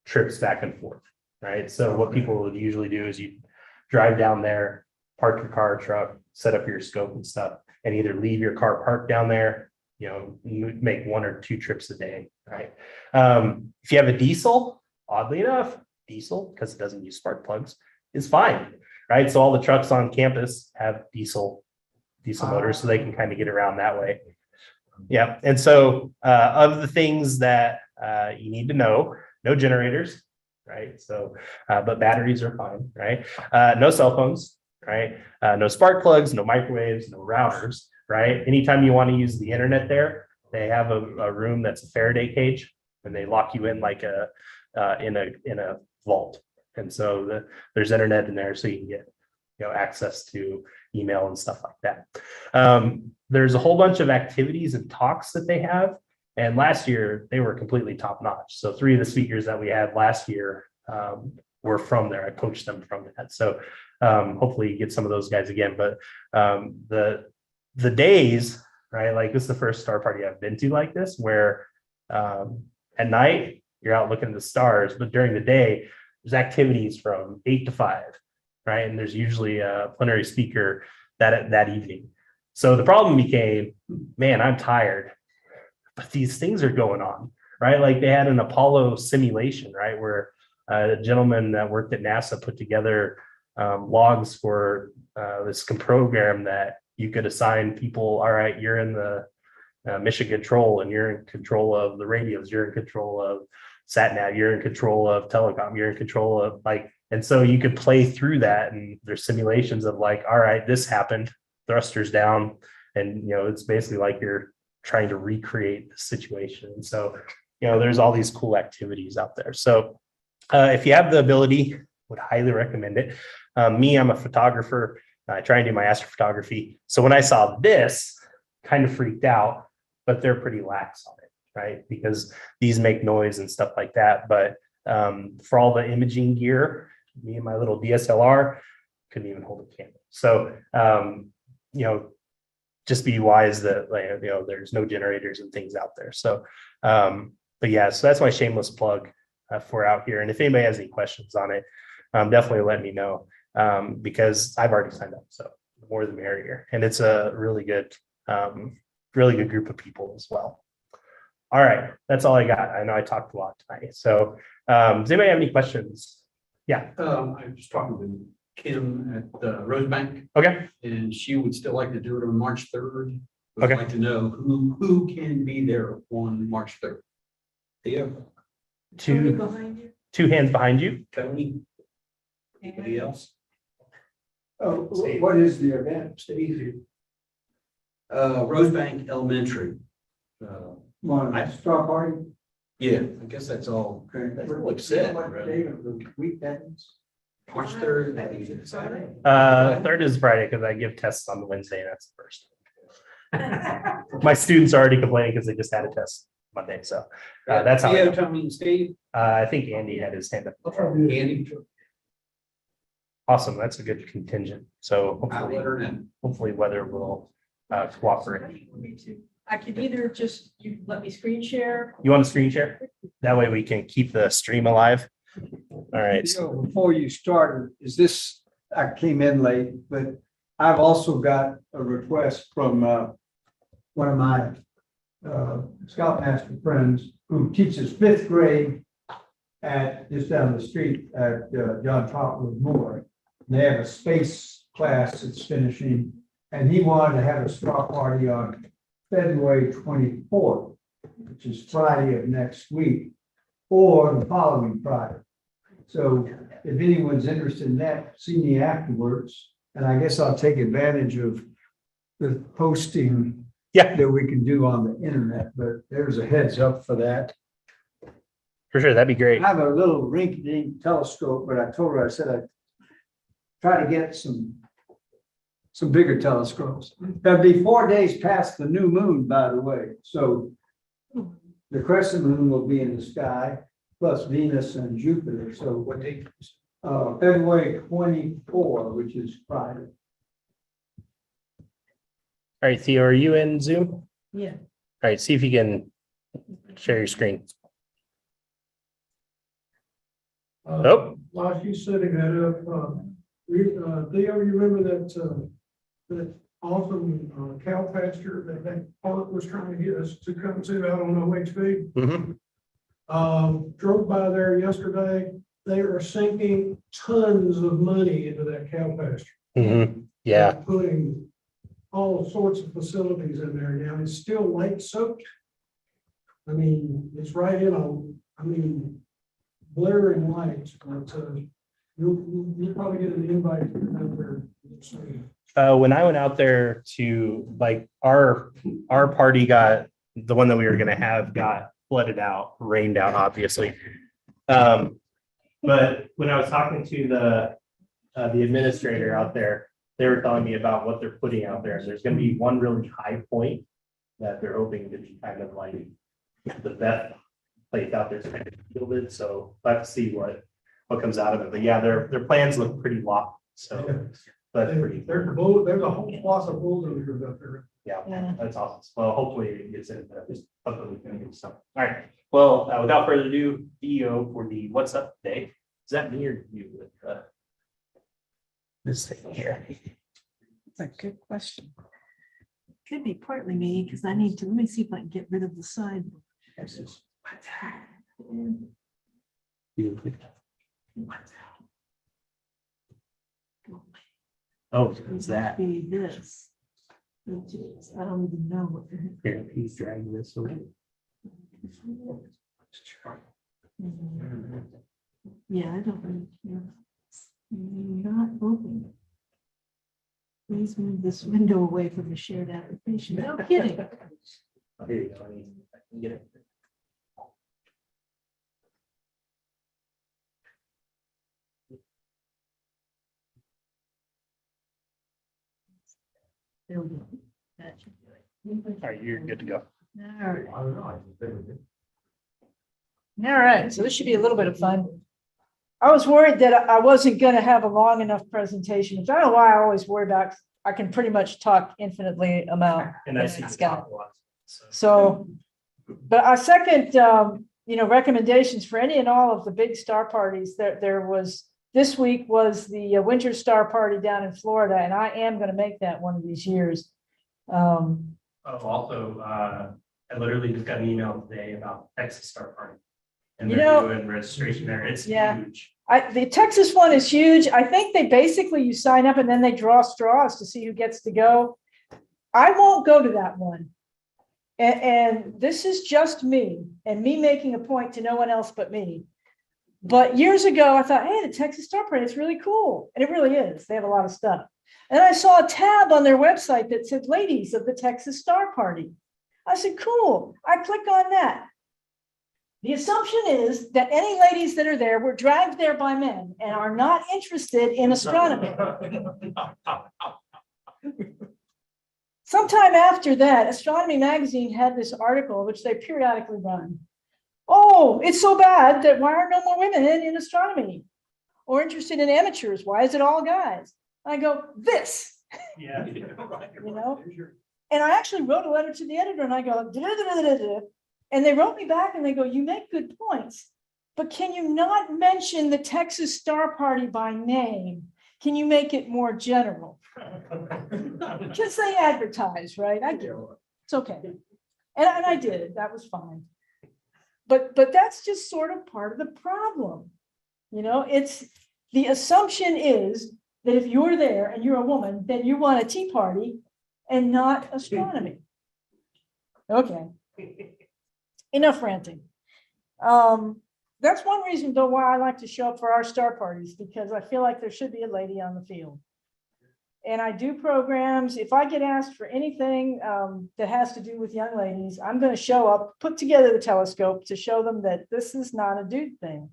trips back and forth, right? So what people would usually do is you drive down there, park your car or truck, set up your scope and stuff, and either leave your car parked down there, make 1 or 2 trips a day, right? If you have a diesel, oddly enough, because it doesn't use spark plugs, is fine, right? So all the trucks on campus have diesel motors, so they can kind of get around that way. Yeah, and so of the things that you need to know, no generators, right? So, but batteries are fine, right? No cell phones, right? No spark plugs, no microwaves, no routers, right? Anytime you want to use the internet there, they have a room that's a Faraday cage, and they lock you in like in a vault. And so there's internet in there, so you can get access to email and stuff like that. There's a whole bunch of activities and talks that they have. And last year they were completely top notch. So 3 of the speakers that we had last year were from there. I coached them from that. So hopefully you get some of those guys again. But the days, right? Like this is the first star party I've been to like this, where at night you're out looking at the stars, but during the day there's activities from 8 to 5, right? And there's usually a plenary speaker that evening. So the problem became, man, I'm tired, but these things are going on, right? Like they had an Apollo simulation, right? Where A gentleman that worked at NASA put together logs for this program that you could assign people. All right, you're in the mission control and you're in control of the radios, you're in control of SatNav, you're in control of telecom, you're in control of like, and so you could play through that, and there's simulations of like, all right, this happened, thrusters down, and it's basically like you're trying to recreate the situation. And so there's all these cool activities out there. So if you have the ability, would highly recommend it. I'm a photographer. I try and do my astrophotography. So when I saw this, kind of freaked out, but they're pretty lax on it, right? Because these make noise and stuff like that. But for all the imaging gear, me and my little DSLR couldn't even hold a camera. So, just be wise that there's no generators and things out there. So, but yeah, so that's my shameless plug for out here. And if anybody has any questions on it, definitely let me know because I've already signed up. So the more the merrier. And it's a really good group of people as well. All right, that's all I got. I know I talked a lot tonight. So does anybody have any questions? Yeah. I'm just talking to Kim at Rosebank, Okay. and she would still like to do it on March 3rd. Would Okay. like to know who can be there on March 3rd. Theo, Tony Two behind you. hands behind you. Tony, anybody else? Oh, what is the event? Steve? Rosebank Elementary. Straw party? Yeah, I guess that's all. Okay. That's all said, What really. day of the week that is? March 3rd. I think it's Friday. Third is Friday because I give tests on the Wednesday, and that's the first. My students are already complaining because they just had a test Monday. So that's how I Theo, know. Tony, and Steve, I think Andy had his hand up. Andy, Awesome. That's a good contingent. So I'll let her know. hopefully weather will cooperate. I could either just, you let me screen share. You want to screen share? That way we can keep the stream alive. All right. Before you started, I came in late, but I've also got a request from one of my Scoutmaster friends who teaches 5th grade at just down the street at John Trotwood Moore. They have a space class that's finishing, and he wanted to have a straw party on February 24th, which is Friday of next week, or the following Friday. So if anyone's interested in that, see me afterwards, and I guess I'll take advantage of the posting Yeah, that we can do on the internet, but there's a heads up for that. for sure. That'd be great. I have a little rink-a-dink telescope, but I told her, I said I'd try to get some bigger telescopes. That'd be 4 days past the new moon, by the way, so the crescent moon will be in the sky, plus Venus and Jupiter, so What date? February 24, which is Friday. All right, Theo, are you in Zoom? Yeah. All right, see if you can share your screen. Oh. While she's setting that up, Theo, you remember that awesome cow pasture that park was trying to get us to come to out on OHV? Mhm. Drove by there yesterday. They are sinking tons of money into that cow pasture. Mhm. Yeah, Putting all sorts of facilities in there now. It's still lake soaked. I mean, it's right in blaring lights, but you'll probably get an invite out there. when I went out there to like our party got the one that we were gonna have got flooded out, rained out, obviously. But when I was talking to the administrator out there, they were telling me about what they're putting out there. There's gonna be one really high point that they're hoping to be kind of like the best place out there is kind of yielded. So we'll have to see what comes out of it. But yeah, their plans look pretty lofty. So that's pretty. There's a whole class of bulldozers out there. Yeah, that's awesome. Well, hopefully it gets into just something we can do. So, all right. Well, without further ado, EO for the What's Up Day. Is that me or you with this thing here? That's a good question. Could be partly me, because I need to, let me see if I can get rid of the side. Oh, what's that? Be this. Which is, I don't even know what. Here, he's dragging this away. Yeah, I don't really care. Not open. Please move this window away from the shared application. No kidding. Here you go. I can get it. There we go. That should do it. All right, you're good to go. All right. I don't know. I just think it- All right, so this should be a little bit of fun. I was worried that I wasn't going to have a long enough presentation, which I don't know why I always worry about. I can pretty much talk infinitely amount. And I see It's the got- top one. So, but I second, recommendations for any and all of the big star parties. There was, this week was the Winter Star Party down in Florida, and I am going to make that one of these years. Also, I literally just got an email today about Texas Star Party. And You they're know- doing registration there. It's Yeah. huge. The Texas one is huge. I think they basically, you sign up and then they draw straws to see who gets to go. I won't go to that one. And this is just me and me making a point to no one else but me. But years ago, I thought, hey, the Texas Star Parade, it's really cool. And it really is. They have a lot of stuff. And I saw a tab on their website that said ladies of the Texas Star Party. I said, cool. I click on that. The assumption is that any ladies that are there were dragged there by men and are not interested in astronomy. Sometime after that, Astronomy Magazine had this article, which they periodically run. Oh, it's so bad that why are no more women in astronomy or interested in amateurs? Why is it all guys? I go, this, Yeah. you know? And I actually wrote a letter to the editor and I go, "Da-da-da-da-da-da." And they wrote me back and they go, you make good points, but can you not mention the Texas Star Party by name? Can you make it more general? Just say advertise, right? I do. It's okay. And I did, that was fine. But that's just sort of part of the problem. You know, it's, the assumption is that if you're there and you're a woman, then you want a tea party and not astronomy. Okay. Enough ranting. That's one reason though why I like to show up for our star parties, because I feel like there should be a lady on the field. And I do programs. If I get asked for anything that has to do with young ladies, I'm going to show up, put together the telescope to show them that this is not a dude thing.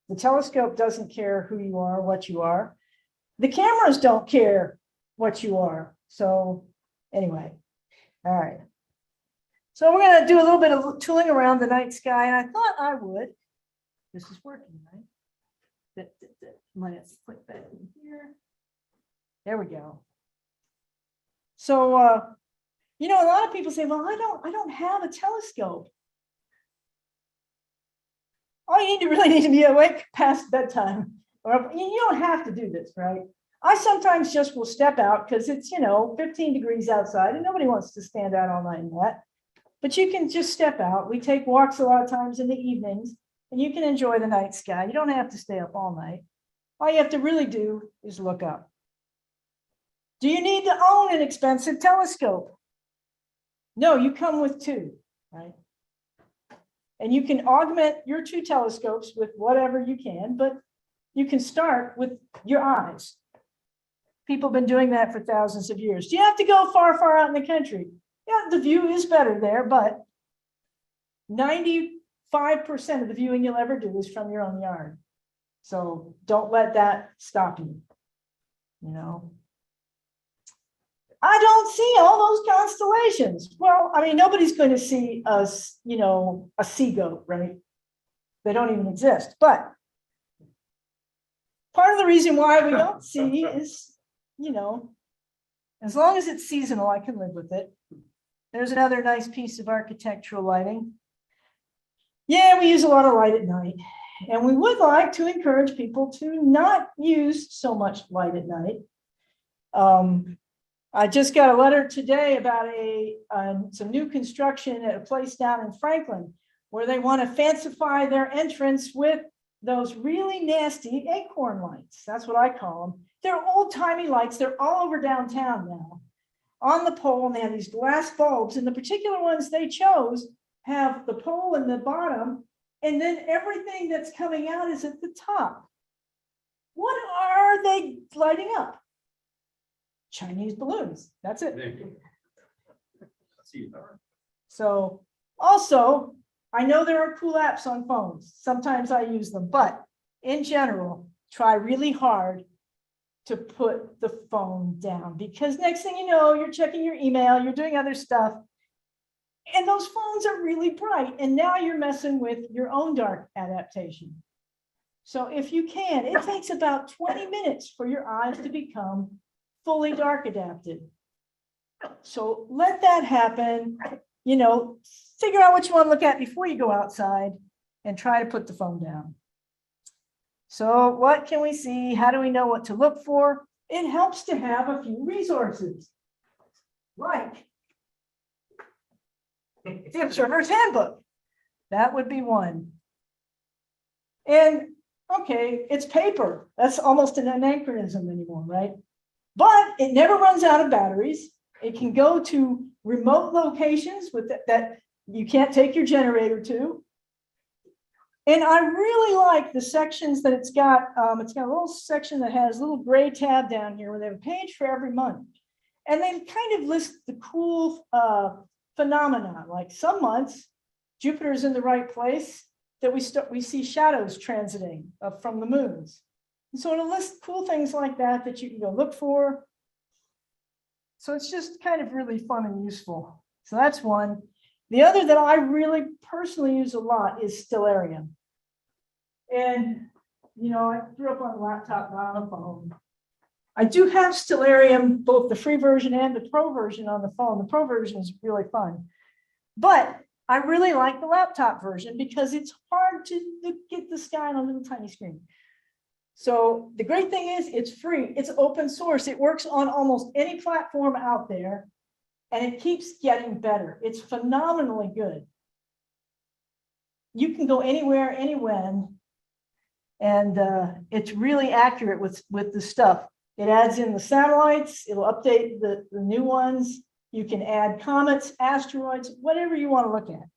The telescope doesn't care who you are, what you are. The cameras don't care what you are. So anyway, all right. So we're going to do a little bit of tooling around the night sky, and I thought I would. This is working, right? Let's put that in here. There we go. So, a lot of people say, well, I don't have a telescope. All you really need to be awake past bedtime. Or you don't have to do this, right? I sometimes just will step out because it's, 15 degrees outside and nobody wants to stand out all night in that. But you can just step out. We take walks a lot of times in the evenings and you can enjoy the night sky. You don't have to stay up all night. All you have to really do is look up. Do you need to own an expensive telescope? No, you come with two, right? And you can augment your two telescopes with whatever you can, but you can start with your eyes. People have been doing that for thousands of years. Do you have to go far, far out in the country? Yeah, the view is better there, but 95% of the viewing you'll ever do is from your own yard. So don't let that stop you, I don't see all those constellations. Well, I mean, nobody's going to see us, a sea goat, right? They don't even exist. But part of the reason why we don't see is, as long as it's seasonal, I can live with it. There's another nice piece of architectural lighting. Yeah, we use a lot of light at night. And we would like to encourage people to not use so much light at night. I just got a letter today about some new construction at a place down in Franklin where they want to fancify their entrance with those really nasty acorn lights. That's what I call them. They're old timey lights. They're all over downtown now on the pole, and they have these glass bulbs, and the particular ones they chose have the pole in the bottom, and then everything that's coming out is at the top. What are they lighting up? Chinese balloons. That's it. So also, I know there are cool apps on phones. Sometimes I use them, but in general, try really hard to put the phone down, because next thing you know, you're checking your email, you're doing other stuff, and those phones are really bright, and now you're messing with your own dark adaptation. So if you can, it takes about 20 minutes for your eyes to become fully dark adapted. So let that happen, you know, figure out what you want to look at before you go outside and try to put the phone down. So what can we see? How do we know what to look for? It helps to have a few resources, like the Observer's Handbook. That would be one. And okay, it's paper. That's almost an anachronism anymore, right? But it never runs out of batteries. It can go to remote locations with that you can't take your generator to. And I really like the sections that it's got. It's got a little section that has a little gray tab down here where they have a page for every month. And they kind of list the cool phenomena, like some months, Jupiter's in the right place, that we see shadows transiting from the moons. And so it'll list cool things like that that you can go look for. So it's just kind of really fun and useful. So that's one. The other that I really personally use a lot is Stellarium. And, you know, I grew up on a laptop, not on a phone. I do have Stellarium, both the free version and the pro version on the phone. The pro version is really fun. But I really like the laptop version because it's hard to get the sky on a little tiny screen. So the great thing is it's free, it's open source. It works on almost any platform out there, and it keeps getting better. It's phenomenally good. You can go anywhere, anywhen, and it's really accurate with the stuff. It adds in the satellites, it'll update the new ones. You can add comets, asteroids, whatever you want to look at.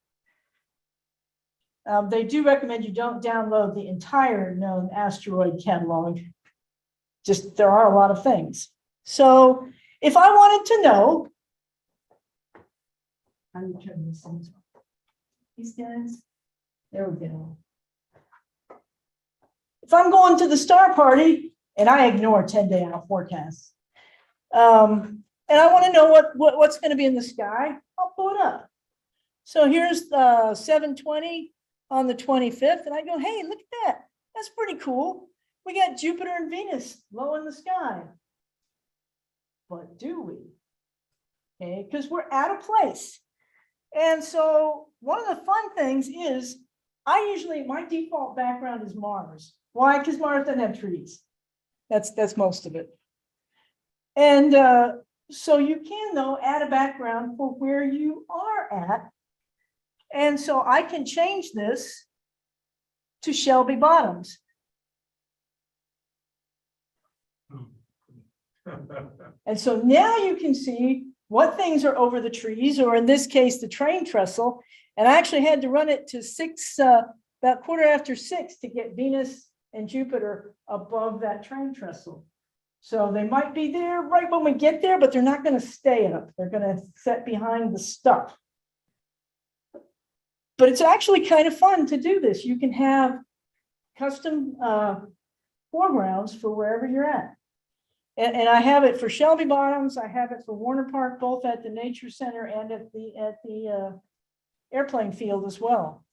They do recommend you don't download the entire known asteroid catalog. Just there are a lot of things. So if I wanted to know, how do you turn this on? These guys, there we go. If I'm going to the star party, and I ignore 10-day out forecasts, and I want to know what's going to be in the sky, I'll pull it up. So here's the 720 on the 25th, and I go, hey, look at that. That's pretty cool. We got Jupiter and Venus low in the sky. But do we? Okay, because we're out of place. And so one of the fun things is my default background is Mars. Why? Because Mars doesn't have trees. That's most of it. And so you can, though, add a background for where you are at. And so I can change this to Shelby Bottoms. And so now you can see what things are over the trees, or in this case, the train trestle. And I actually had to run it to about 6:15 to get Venus and Jupiter above that train trestle. So they might be there right when we get there, but they're not going to stay up. They're going to set behind the stuff. But it's actually kind of fun to do this. You can have custom foregrounds for wherever you're at. And I have it for Shelby Bottoms. I have it for Warner Park, both at the Nature Center and at the airplane field as well.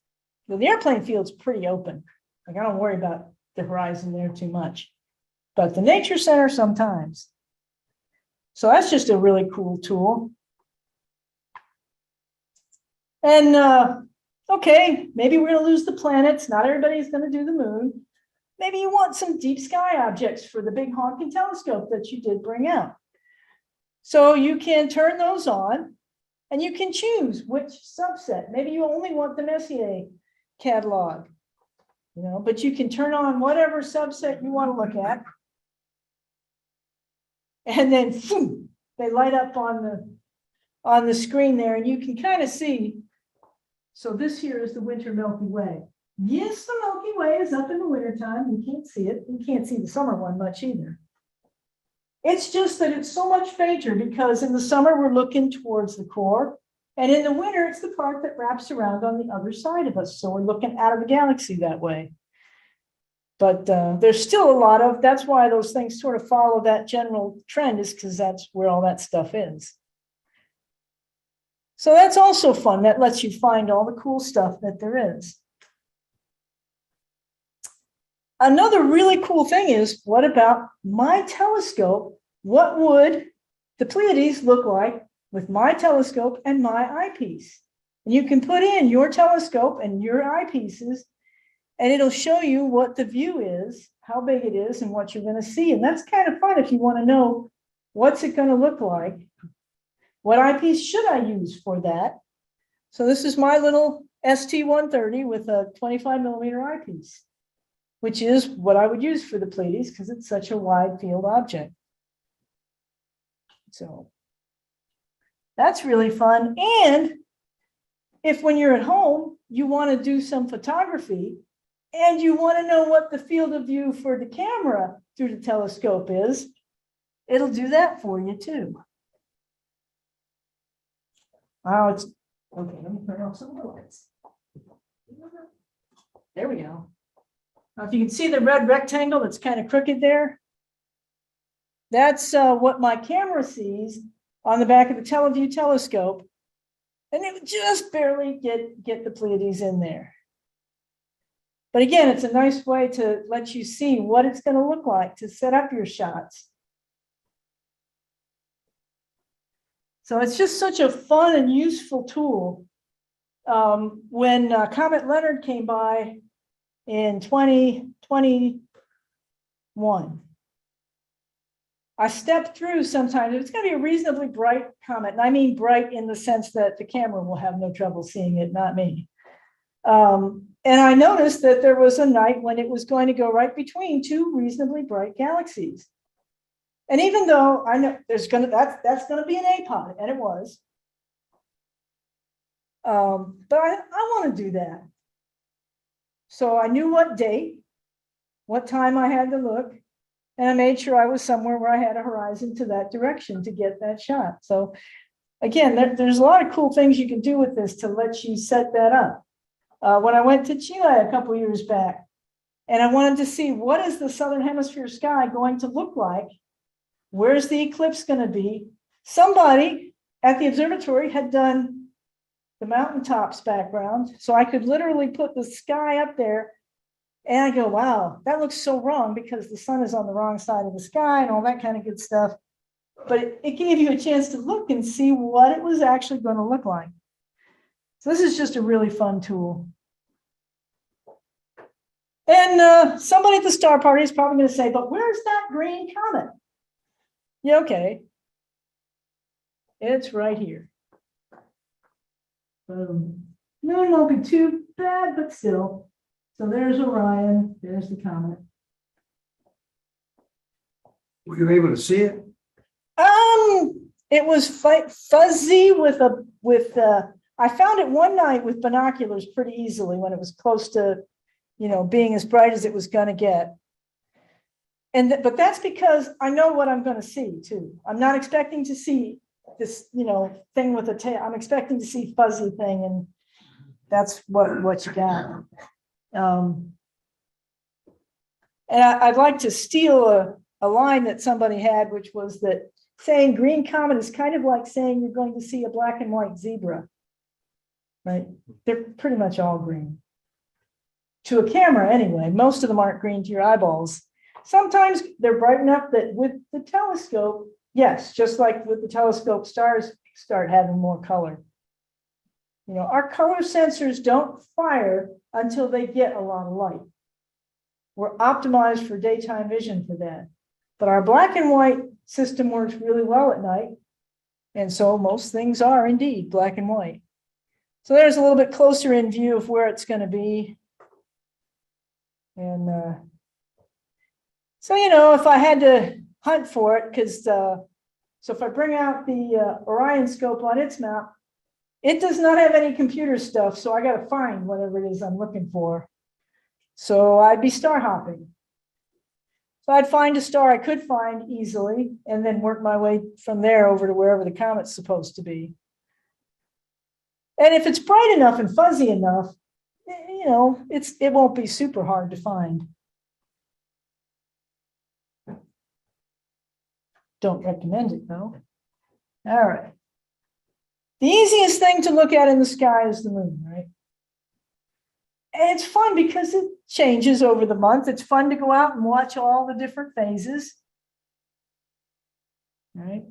Well, the airplane field's pretty open. Like, I don't worry about the horizon there too much. But the Nature Center sometimes. So that's just a really cool tool. And okay, maybe we're going to lose the planets. Not everybody's going to do the moon. Maybe you want some deep sky objects for the big honking telescope that you did bring out. So you can turn those on and you can choose which subset. Maybe you only want the Messier catalog. You know, but you can turn on whatever subset you want to look at. And then phew, they light up on the screen there, and you can kind of see. So this here is the winter Milky Way. Yes, the Milky Way is up in the wintertime. You can't see it. You can't see the summer one much either. It's just that it's so much fainter because in the summer we're looking towards the core, and in the winter it's the part that wraps around on the other side of us. So we're looking out of the galaxy that way. But there's still a lot of, that's why those things sort of follow that general trend, is because that's where all that stuff is. So that's also fun. That lets you find all the cool stuff that there is. Another really cool thing is, what about my telescope? What would the Pleiades look like with my telescope and my eyepiece? And you can put in your telescope and your eyepieces, and it'll show you what the view is, how big it is, and what you're going to see. And that's kind of fun if you want to know what's it going to look like. What eyepiece should I use for that? So this is my little ST-130 with a 25 millimeter eyepiece, which is what I would use for the Pleiades because it's such a wide field object. So that's really fun. And if when you're at home, you want to do some photography and you want to know what the field of view for the camera through the telescope is, it'll do that for you too. Wow, it's okay. Let me turn off some of the lights. There we go. Now, if you can see the red rectangle that's kind of crooked there, that's what my camera sees on the back of the TeleView telescope, and it would just barely get the Pleiades in there. But again, it's a nice way to let you see what it's going to look like to set up your shots. So it's just such a fun and useful tool. When Comet Leonard came by in 2021, I stepped through sometimes. It's going to be a reasonably bright comet. And I mean bright in the sense that the camera will have no trouble seeing it, not me. And I noticed that there was a night when it was going to go right between two reasonably bright galaxies. And even though I know that's going to be an apod, and it was, but I want to do that. So I knew what date, what time I had to look, and I made sure I was somewhere where I had a horizon to that direction to get that shot. So again, there's a lot of cool things you can do with this to let you set that up. When I went to Chile a couple of years back, and I wanted to see what is the southern hemisphere sky going to look like. Where's the eclipse going to be? Somebody at the observatory had done the mountaintops background, so I could literally put the sky up there, and I go, wow, that looks so wrong because the sun is on the wrong side of the sky and all that kind of good stuff. But it gave you a chance to look and see what it was actually going to look like. So this is just a really fun tool. And somebody at the star party is probably going to say, but where's that green comet? Yeah, okay. It's right here. No, it won't be too bad, but still. So there's Orion, there's the comet. Were you able to see it? It was fuzzy I found it one night with binoculars pretty easily when it was close to, being as bright as it was going to get. But that's because I know what I'm going to see too. I'm not expecting to see this, thing with a tail. I'm expecting to see fuzzy thing, and that's what you got. And I'd like to steal a line that somebody had, which was that saying green comet is kind of like saying you're going to see a black and white zebra, right? They're pretty much all green. To a camera anyway, most of them aren't green to your eyeballs. Sometimes they're bright enough that with the telescope, yes, just like with the telescope, stars start having more color. Our color sensors don't fire until they get a lot of light. We're optimized for daytime vision for that. But our black and white system works really well at night. And so most things are indeed black and white. So there's a little bit closer in view of where it's going to be. And so, you know, if I had to hunt for it, because so if I bring out the Orion scope on its map, it does not have any computer stuff, so I got to find whatever it is I'm looking for. So I'd be star hopping. So I'd find a star I could find easily and then work my way from there over to wherever the comet's supposed to be. And if it's bright enough and fuzzy enough, you know, it won't be super hard to find. Don't recommend it though. All right. The easiest thing to look at in the sky is the moon, right? And it's fun because it changes over the month. It's fun to go out and watch all the different phases. Right?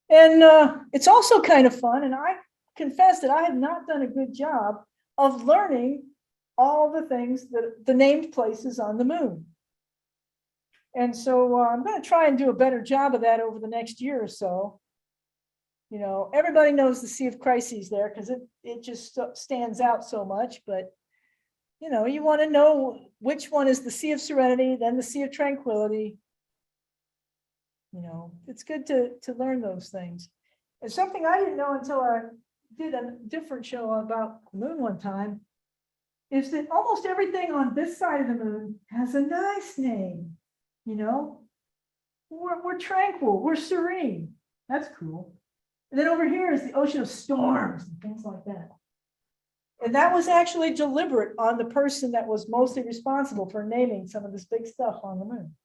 And it's also kind of fun. And I confess that I have not done a good job of learning all the things that the named places on the moon. And so I'm going to try and do a better job of that over the next year or so. You know, everybody knows the Sea of Crises there because it just stands out so much. But, you know, you want to know which one is the Sea of Serenity, then the Sea of Tranquility. You know, it's good to learn those things. And something I didn't know until I did a different show about the moon one time is that almost everything on this side of the moon has a nice name. You know, we're tranquil, we're serene. That's cool. And then over here is the ocean of storms and things like that. And that was actually deliberate on the person that was mostly responsible for naming some of this big stuff on the moon.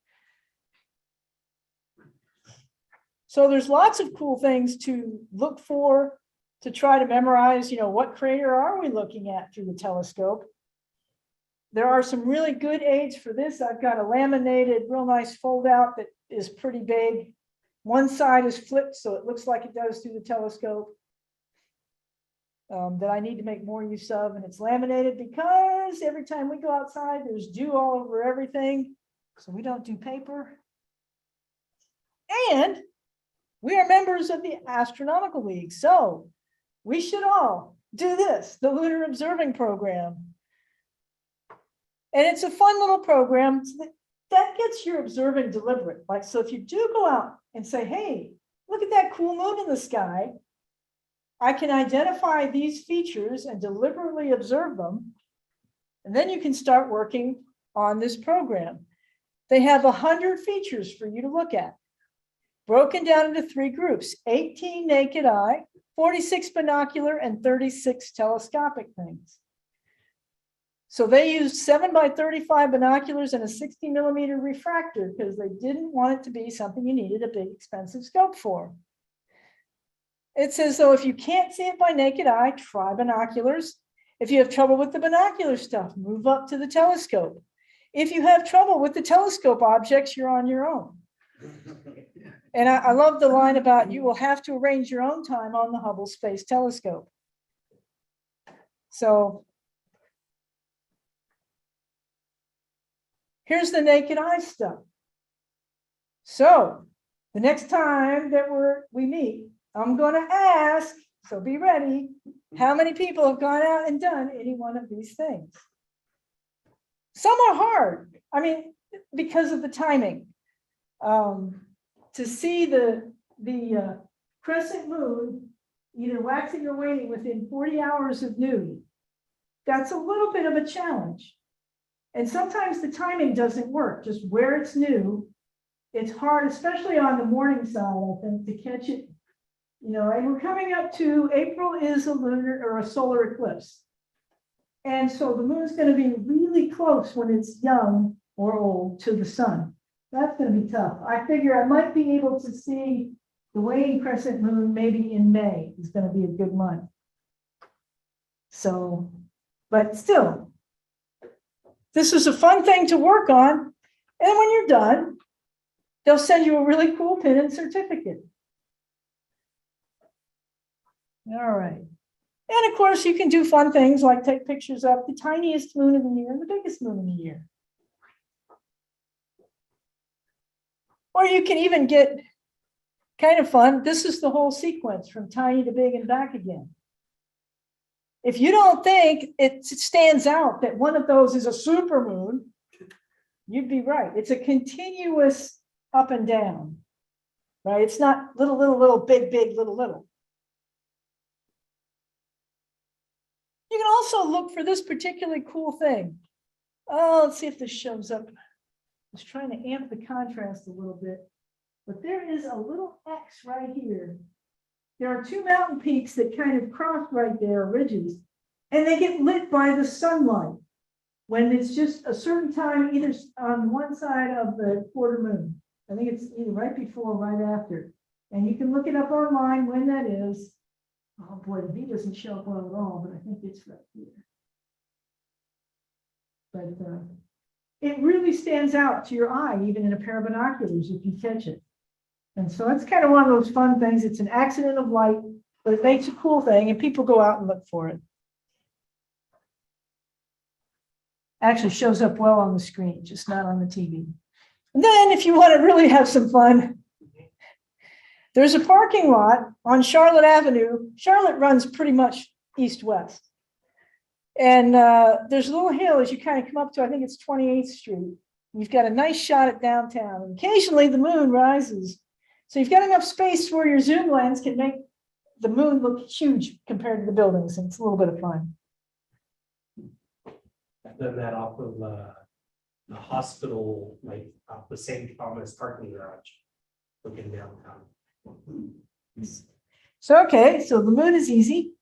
So there's lots of cool things to look for, to try to memorize, you know, what crater are we looking at through the telescope? There are some really good aids for this. I've got a laminated, real nice fold out that is pretty big. One side is flipped, so it looks like it does through the telescope. That I need to make more use of, and it's laminated because every time we go outside, there's dew all over everything. So we don't do paper. And we are members of the Astronomical League, so we should all do this, the Lunar Observing Program. And it's a fun little program that gets your observing deliberate. Like, so if you do go out and say, hey, look at that cool moon in the sky, I can identify these features and deliberately observe them. And then you can start working on this program. They have 100 features for you to look at, broken down into 3 groups, 18 naked eye, 46 binocular, and 36 telescopic things. So they used 7 by 35 binoculars and a 60 millimeter refractor because they didn't want it to be something you needed a big expensive scope for. It says, though, if you can't see it by naked eye, try binoculars. If you have trouble with the binocular stuff, move up to the telescope. If you have trouble with the telescope objects, you're on your own. And I love the line about you will have to arrange your own time on the Hubble Space Telescope. So here's the naked eye stuff. So the next time that we meet, I'm going to ask, so be ready, how many people have gone out and done any one of these things? Some are hard. I mean, because of the timing. To see the crescent moon either waxing or waning within 40 hours of noon, that's a little bit of a challenge. And sometimes the timing doesn't work, just where it's new. It's hard, especially on the morning side, I think, to catch it. You know, and we're coming up to April is a lunar or a solar eclipse. And so the moon's going to be really close when it's young or old to the sun. That's going to be tough. I figure I might be able to see the waning crescent moon maybe in May is going to be a good month. So, but still, this is a fun thing to work on. And when you're done, they'll send you a really cool pin and certificate. All right. And of course, you can do fun things like take pictures of the tiniest moon of the year and the biggest moon of the year. Or you can even get kind of fun. This is the whole sequence from tiny to big and back again. if you don't think it stands out that one of those is a supermoon, you'd be right. It's a continuous up and down, right? It's not little, big, little. You can also look for this particularly cool thing. Oh, let's see if this shows up. I was trying to amp the contrast a little bit, but there is a little X right here. There are two mountain peaks that kind of cross right there, ridges, and they get lit by the sunlight when it's just a certain time, either on one side of the quarter moon. I think it's either right before or right after. And you can look it up online when that is. Oh boy, the V doesn't show up well at all, but I think it's right here. But it really stands out to your eye, even in a pair of binoculars, if you catch it. And so it's kind of one of those fun things. It's an accident of light, but it makes a cool thing, and people go out and look for it. Actually shows up well on the screen, just not on the TV. And then if you want to really have some fun, there's a parking lot on Charlotte Avenue. Charlotte runs pretty much east-west. And there's a little hill as you kind of come up to, I think it's 28th Street. You've got a nice shot at downtown. And occasionally the moon rises. So you've got enough space where your zoom lens can make the moon look huge compared to the buildings. And it's a little bit of fun. I've done that off of the hospital, like off the St. Thomas parking garage, looking downtown. So, okay, so the moon is easy.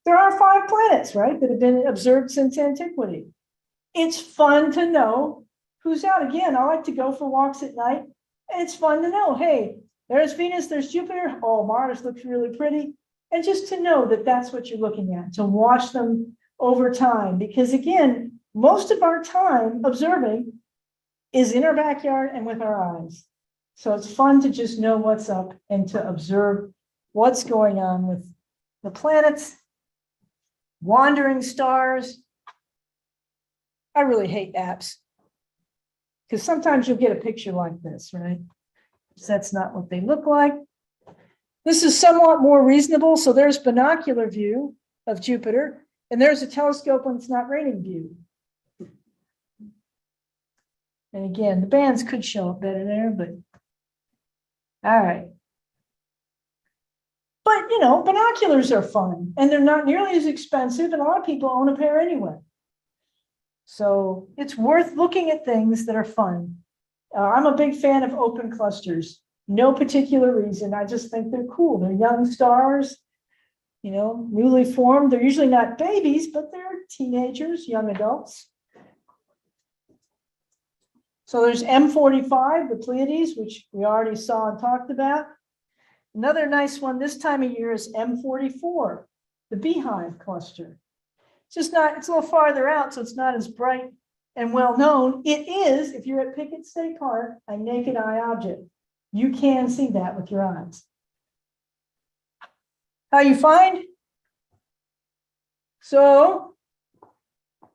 There are 5 planets, right, that have been observed since antiquity. It's fun to know who's out. Again, I like to go for walks at night, and it's fun to know, hey, there's Venus, there's Jupiter, oh, Mars looks really pretty. And just to know that that's what you're looking at, to watch them over time. Because again, most of our time observing is in our backyard and with our eyes. So it's fun to just know what's up and to observe what's going on with the planets, wandering stars. I really hate apps because sometimes you'll get a picture like this, right? So that's not what they look like. This is somewhat more reasonable. So there's binocular view of Jupiter, and there's a telescope when it's not raining view. And again, the bands could show up better there, but all right. But, you know, binoculars are fun, and they're not nearly as expensive, and a lot of people own a pair anyway. So it's worth looking at things that are fun. I'm a big fan of open clusters. No particular reason. I just think they're cool. They're young stars, you know, newly formed. They're usually not babies, but they're teenagers, young adults. So there's M45, the Pleiades, which we already saw and talked about. Another nice one this time of year is M44, the Beehive cluster. It's just not, it's a little farther out, so it's not as bright and well known. It is, if you're at Pickett State Park, a naked eye object. You can see that with your eyes. How you find? So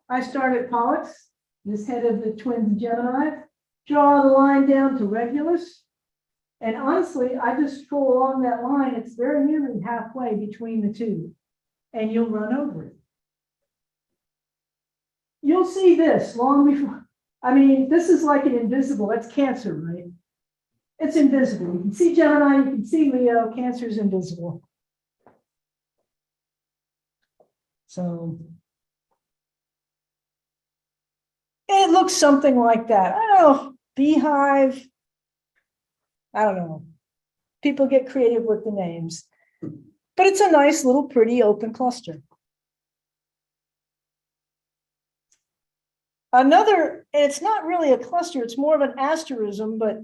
I start at Pollux, this head of the twin Gemini, draw the line down to Regulus. And honestly, I just go along that line. It's very nearly halfway between the two, and you'll run over it. You'll see this long before. I mean, this is like an invisible. That's Cancer, right? It's invisible. You can see Gemini, you can see Leo. Cancer is invisible. So it looks something like that. I don't know, Beehive. I don't know. People get creative with the names, but it's a nice little pretty open cluster. Another, and it's not really a cluster, it's more of an asterism, but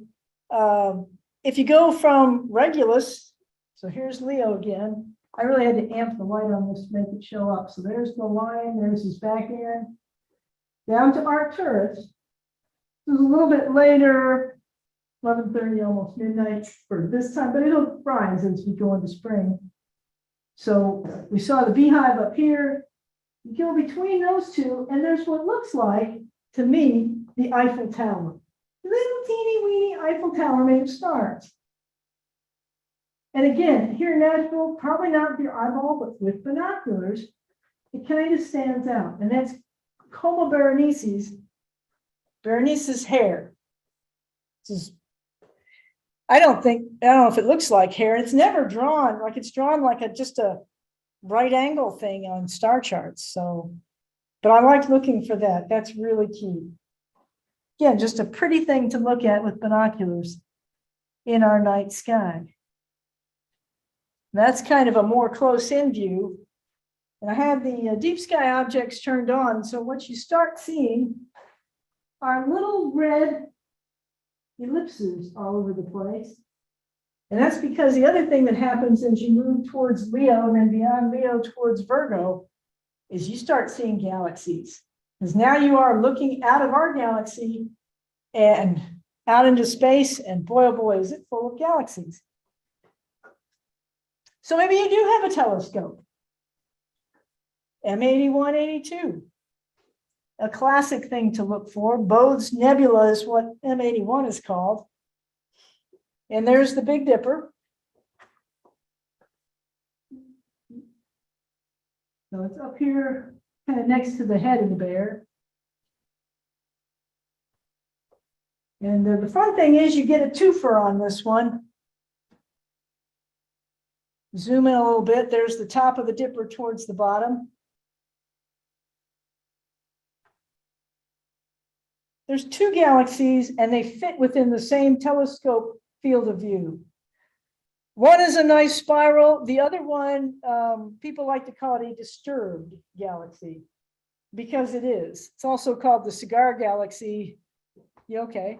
if you go from Regulus, so here's Leo again. I really had to amp the light on this to make it show up. So there's the line, there's his back end, down to Arcturus. This is a little bit later, 11:30, almost midnight for this time, but it'll rise as we go into spring. So we saw the Beehive up here. You go between those two, and there's what looks like, to me, the Eiffel Tower. The little teeny weeny Eiffel Tower made of stars. And again, here in Nashville, probably not with your eyeball, but with binoculars, it kind of stands out. And that's Coma Berenice's hair. This is, I don't know if it looks like hair. It's never drawn, like it's drawn like just a right angle thing on star charts. So, but I like looking for that. That's really key. Again, just a pretty thing to look at with binoculars in our night sky. That's kind of a more close-in view. And I had the deep sky objects turned on. So what you start seeing are little red ellipses all over the place. And that's because the other thing that happens as you move towards Leo and then beyond Leo towards Virgo is you start seeing galaxies. Because now you are looking out of our galaxy and out into space, and boy, oh boy, is it full of galaxies. So maybe you do have a telescope. M81, 82. A classic thing to look for. Bode's Nebula is what M81 is called. And there's the Big Dipper. So it's up here, kind of next to the head of the bear. And the fun thing is you get a twofer on this one. Zoom in a little bit. There's the top of the dipper towards the bottom. There's two galaxies and they fit within the same telescope field of view. One is a nice spiral. The other one, people like to call it a disturbed galaxy because it is. It's also called the cigar galaxy. Yeah, okay.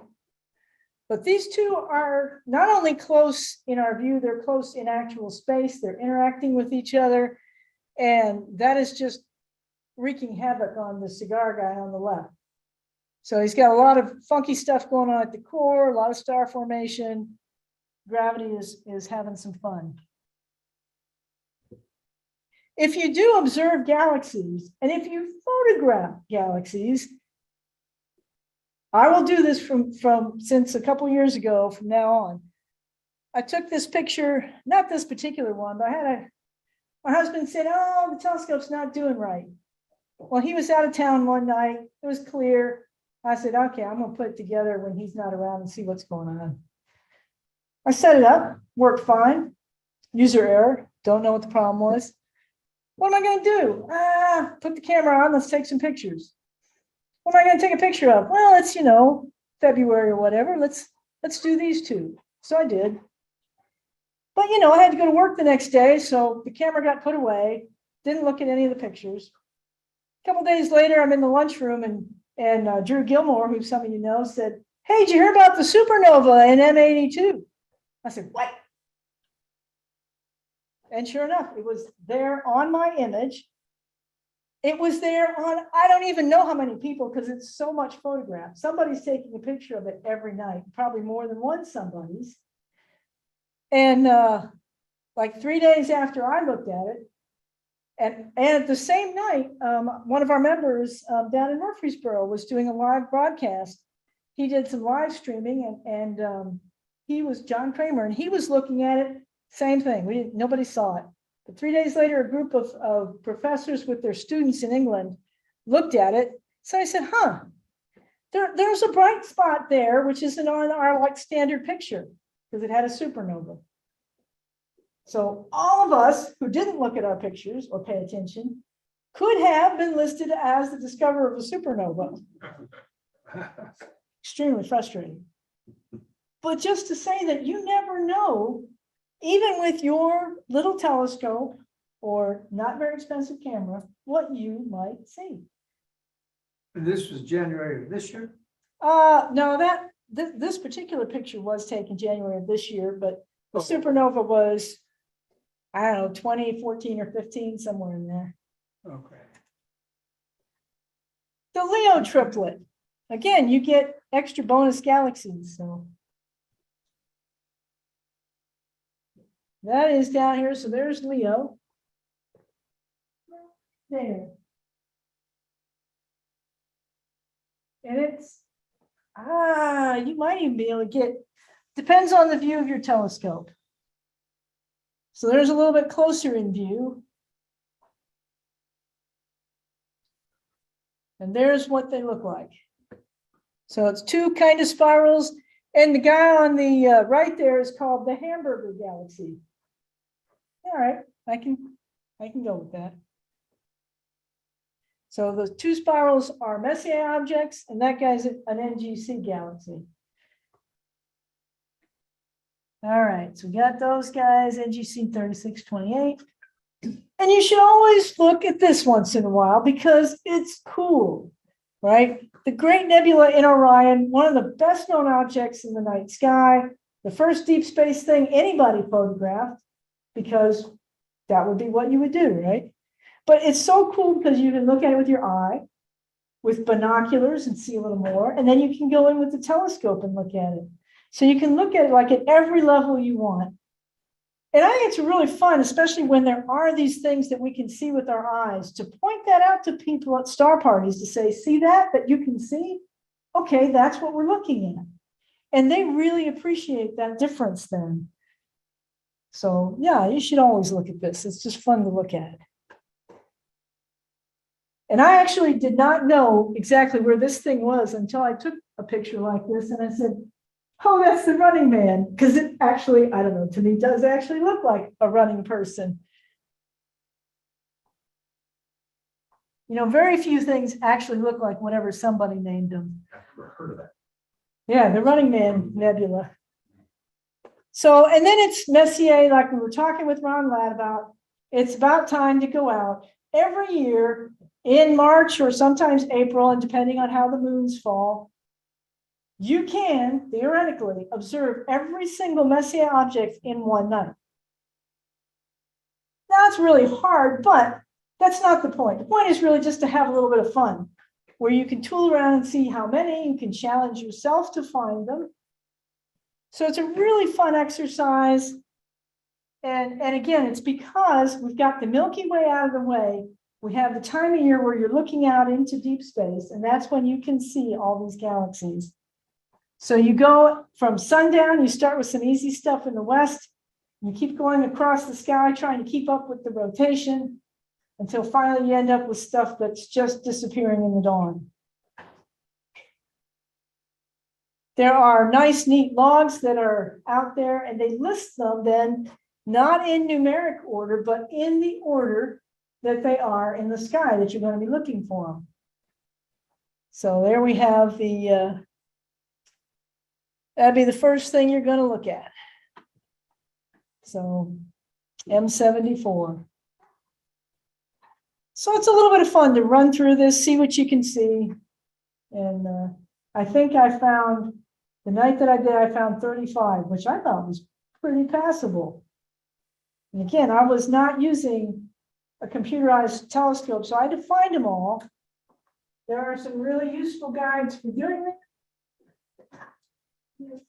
But these two are not only close in our view, they're close in actual space. They're interacting with each other. And that is just wreaking havoc on the cigar guy on the left. So he's got a lot of funky stuff going on at the core, a lot of star formation. Gravity is having some fun. If you do observe galaxies, and if you photograph galaxies, I will do this from since a couple years ago from now on. I took this picture, not this particular one, but my husband said, oh, the telescope's not doing right. Well, he was out of town one night. It was clear. I said, okay, I'm going to put it together when he's not around and see what's going on. I set it up, worked fine. User error, don't know what the problem was. What am I going to do? Put the camera on, let's take some pictures. What am I going to take a picture of? Well, it's, February or whatever. Let's do these two. So I did. But, I had to go to work the next day, so the camera got put away. Didn't look at any of the pictures. A couple days later, I'm in the lunchroom, and Drew Gilmore, who some of you know, said, hey, did you hear about the supernova in M82? I said, what? And sure enough, it was there on my image. It was there on, I don't even know how many people because it's so much photographed. Somebody's taking a picture of it every night, probably more than one somebody's. And like 3 days after I looked at it, and at the same night, one of our members down in Murfreesboro was doing a live broadcast. He did some live streaming and he was John Kramer and he was looking at it, same thing. Nobody saw it. But 3 days later, a group of professors with their students in England looked at it. So I said, there's a bright spot there, which isn't on our standard picture because it had a supernova. So all of us who didn't look at our pictures or pay attention could have been listed as the discoverer of a supernova. Extremely frustrating. But just to say that you never know, even with your little telescope or not very expensive camera, what you might see. This was January of this year? No, this particular picture was taken January of this year, but the supernova was, I don't know, 2014 or 15, somewhere in there. Okay. The Leo triplet. Again, you get extra bonus galaxies. So that is down here. So there's Leo. There. And it's, you might even be able to get, depends on the view of your telescope. So there's a little bit closer in view. And there's what they look like. So it's two kind of spirals. And the guy on the right there is called the Hamburger Galaxy. All right, I can go with that. So the two spirals are Messier objects, and that guy's an NGC galaxy. All right, so we got those guys, NGC 3628. And you should always look at this once in a while because it's cool, right? The Great Nebula in Orion, one of the best known objects in the night sky, the first deep space thing anybody photographed, because that would be what you would do, right? But it's so cool because you can look at it with your eye, with binoculars and see a little more, and then you can go in with the telescope and look at it. So you can look at it like at every level you want. And I think it's really fun, especially when there are these things that we can see with our eyes, to point that out to people at star parties to say, see that you can see? Okay, that's what we're looking at. And they really appreciate that difference then. So yeah, you should always look at this. It's just fun to look at. And I actually did not know exactly where this thing was until I took a picture like this and I said, oh, that's the Running Man. Because it actually, I don't know, to me, does actually look like a running person. You know, very few things actually look like whatever somebody named them. I've never heard of that. Yeah, the Running Man Nebula. So, and then it's Messier, like we were talking with Ron Ladd about, it's about time to go out every year in March or sometimes April, and depending on how the moons fall, you can theoretically observe every single Messier object in one night. Now, it's really hard, but that's not the point. The point is really just to have a little bit of fun, where you can tool around and see how many, you can challenge yourself to find them. So it's a really fun exercise. And again, it's because we've got the Milky Way out of the way. We have the time of year where you're looking out into deep space, and that's when you can see all these galaxies. So you go from sundown, you start with some easy stuff in the west, you keep going across the sky, trying to keep up with the rotation, until finally you end up with stuff that's just disappearing in the dawn. There are nice, neat logs that are out there, and they list them then, not in numeric order, but in the order that they are in the sky that you're going to be looking for them. So there we have the, that'd be the first thing you're going to look at. So M74. So it's a little bit of fun to run through this, see what you can see. And I think I found, the night that I did, I found 35, which I thought was pretty passable. And again, I was not using a computerized telescope, so I had to find them all. There are some really useful guides for doing it.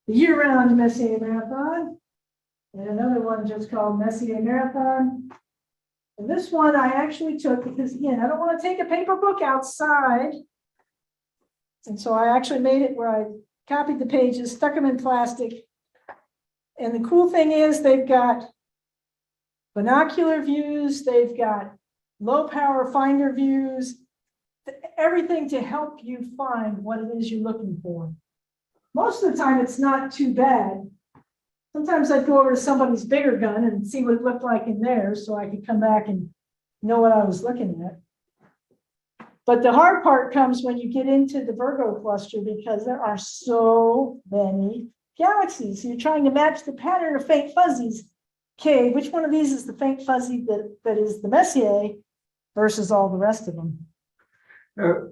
The year-round Messier Marathon, and another one just called Messier Marathon. And this one I actually took because, again, I don't want to take a paper book outside. And so I actually made it where I copied the pages, stuck them in plastic. And the cool thing is they've got binocular views, they've got low power finder views, everything to help you find what it is you're looking for. Most of the time, it's not too bad. Sometimes I'd go over to somebody's bigger gun and see what it looked like in theirs so I could come back and know what I was looking at. But the hard part comes when you get into the Virgo cluster because there are so many galaxies. So you're trying to match the pattern of faint fuzzies. Okay, which one of these is the faint fuzzy that is the Messier versus all the rest of them?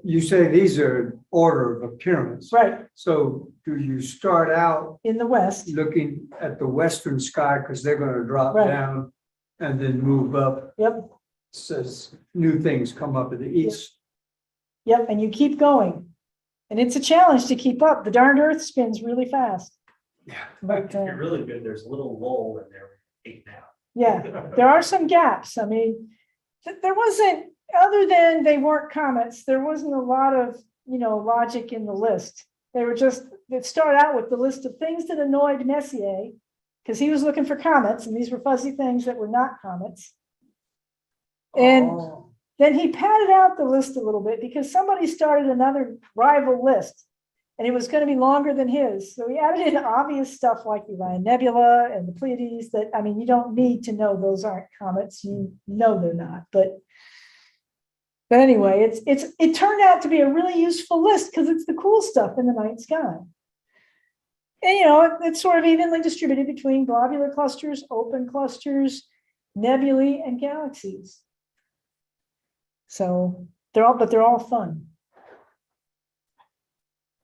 You say these are order of appearance. Right. So do you start out in the west, looking at the western sky because they're going to drop Right. down and then move up? Yep. Says new things come up in the east. Yep, and you keep going. And it's a challenge to keep up. The darned earth spins really fast. Yeah. But If you're really good, there's a little lull in there. yeah, there are some gaps. I mean, there wasn't, other than they weren't comets, there wasn't a lot of, logic in the list. They were just that start out with the list of things that annoyed Messier, because he was looking for comets, and these were fuzzy things that were not comets. And then he padded out the list a little bit because somebody started another rival list, and it was going to be longer than his. So he added in obvious stuff like the Orion Nebula and the Pleiades that, I mean, you don't need to know those aren't comets. You know they're not. But anyway, it turned out to be a really useful list because it's the cool stuff in the night sky. And, you know, it's sort of evenly distributed between globular clusters, open clusters, nebulae, and galaxies. So they're all fun.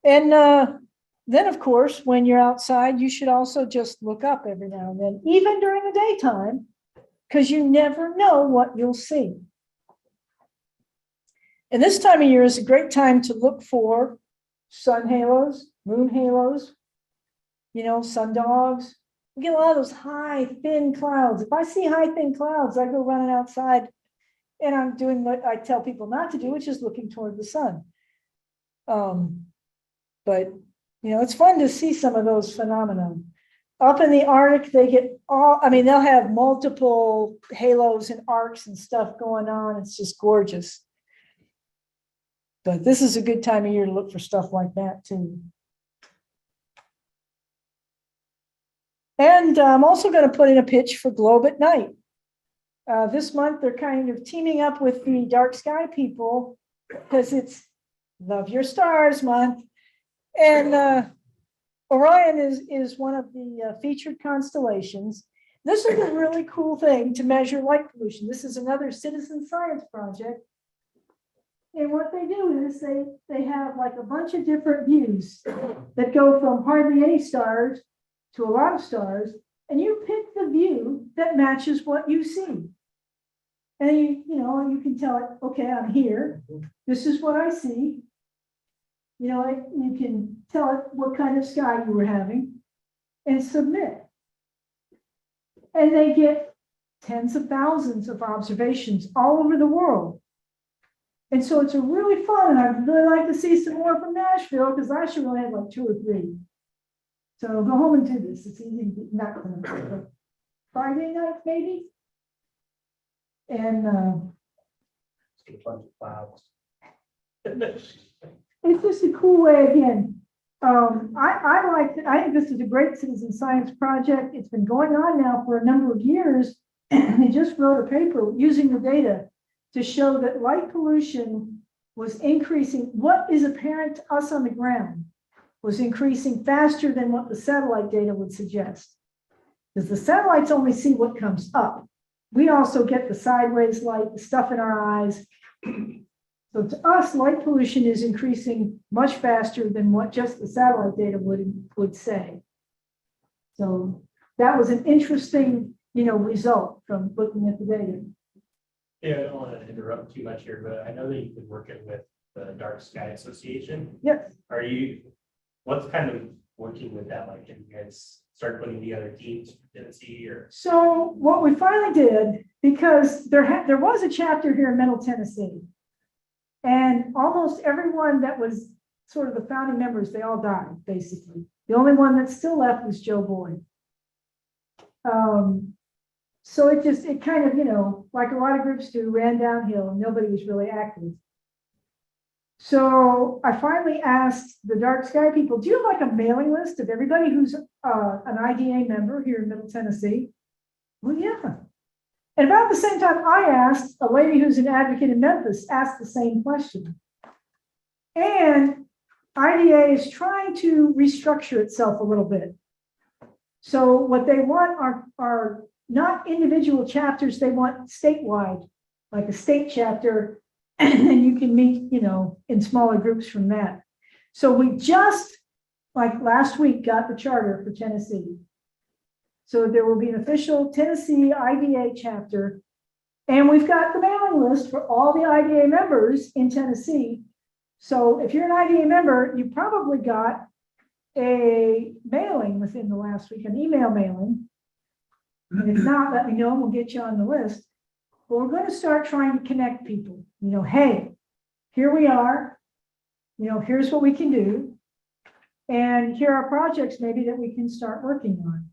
And then, of course, when you're outside, you should also just look up every now and then, even during the daytime, because you never know what you'll see. And this time of year is a great time to look for sun halos, moon halos, you know, sundogs. We get a lot of those high, thin clouds. If I see high, thin clouds, I go running outside and I'm doing what I tell people not to do, which is looking toward the sun. But, you know, it's fun to see some of those phenomena. Up in the Arctic, they get they'll have multiple halos and arcs and stuff going on. It's just gorgeous. But this is a good time of year to look for stuff like that too. And I'm also going to put in a pitch for Globe at Night. This month, they're kind of teaming up with the Dark Sky people because it's Love Your Stars month. And Orion is one of the featured constellations. This is a really cool thing to measure light pollution. This is another citizen science project. And what they do is they have like a bunch of different views that go from hardly any stars to a lot of stars, and you pick the view that matches what you see. And you can tell it, okay, I'm here. This is what I see. You know, you can tell it what kind of sky you were having and submit. And they get tens of thousands of observations all over the world. And so it's a really fun, and I'd really like to see some more from Nashville because I should only have like 2 or 3. So go home and do this. It's easy to not Friday night, maybe. And it's just a cool way again. I think this is a great citizen science project. It's been going on now for a number of years, and they just wrote a paper using the data to show that light pollution was increasing. What is apparent to us on the ground was increasing faster than what the satellite data would suggest. Because the satellites only see what comes up. We also get the sideways light, the stuff in our eyes. So to us, light pollution is increasing much faster than what just the satellite data would say. So that was an interesting, result from looking at the data. Yeah, I don't want to interrupt too much here, but I know that you've been working with the Dark Sky Association. Yes. What's kind of working with that? Like, can you guys start putting together teams for Tennessee or? So what we finally did, because there was a chapter here in Middle Tennessee, and almost everyone that was sort of the founding members, they all died, basically. The only one that's still left was Joe Boyd. So it kind of, like a lot of groups do, ran downhill and nobody was really active. So I finally asked the Dark Sky people, do you have like a mailing list of everybody who's an IDA member here in Middle Tennessee? Well, yeah. And about the same time I asked, a lady who's an advocate in Memphis asked the same question. And IDA is trying to restructure itself a little bit. So what they want are not individual chapters, they want statewide, like a state chapter, and you can meet, in smaller groups from that. So we just, like last week, got the charter for Tennessee. So there will be an official Tennessee IDA chapter, and we've got the mailing list for all the IDA members in Tennessee. So if you're an IDA member, you probably got a mailing within the last week, an email mailing. And if not, let me know and we'll get you on the list. But we're going to start trying to connect people. Hey, here we are. Here's what we can do. And here are projects maybe that we can start working on.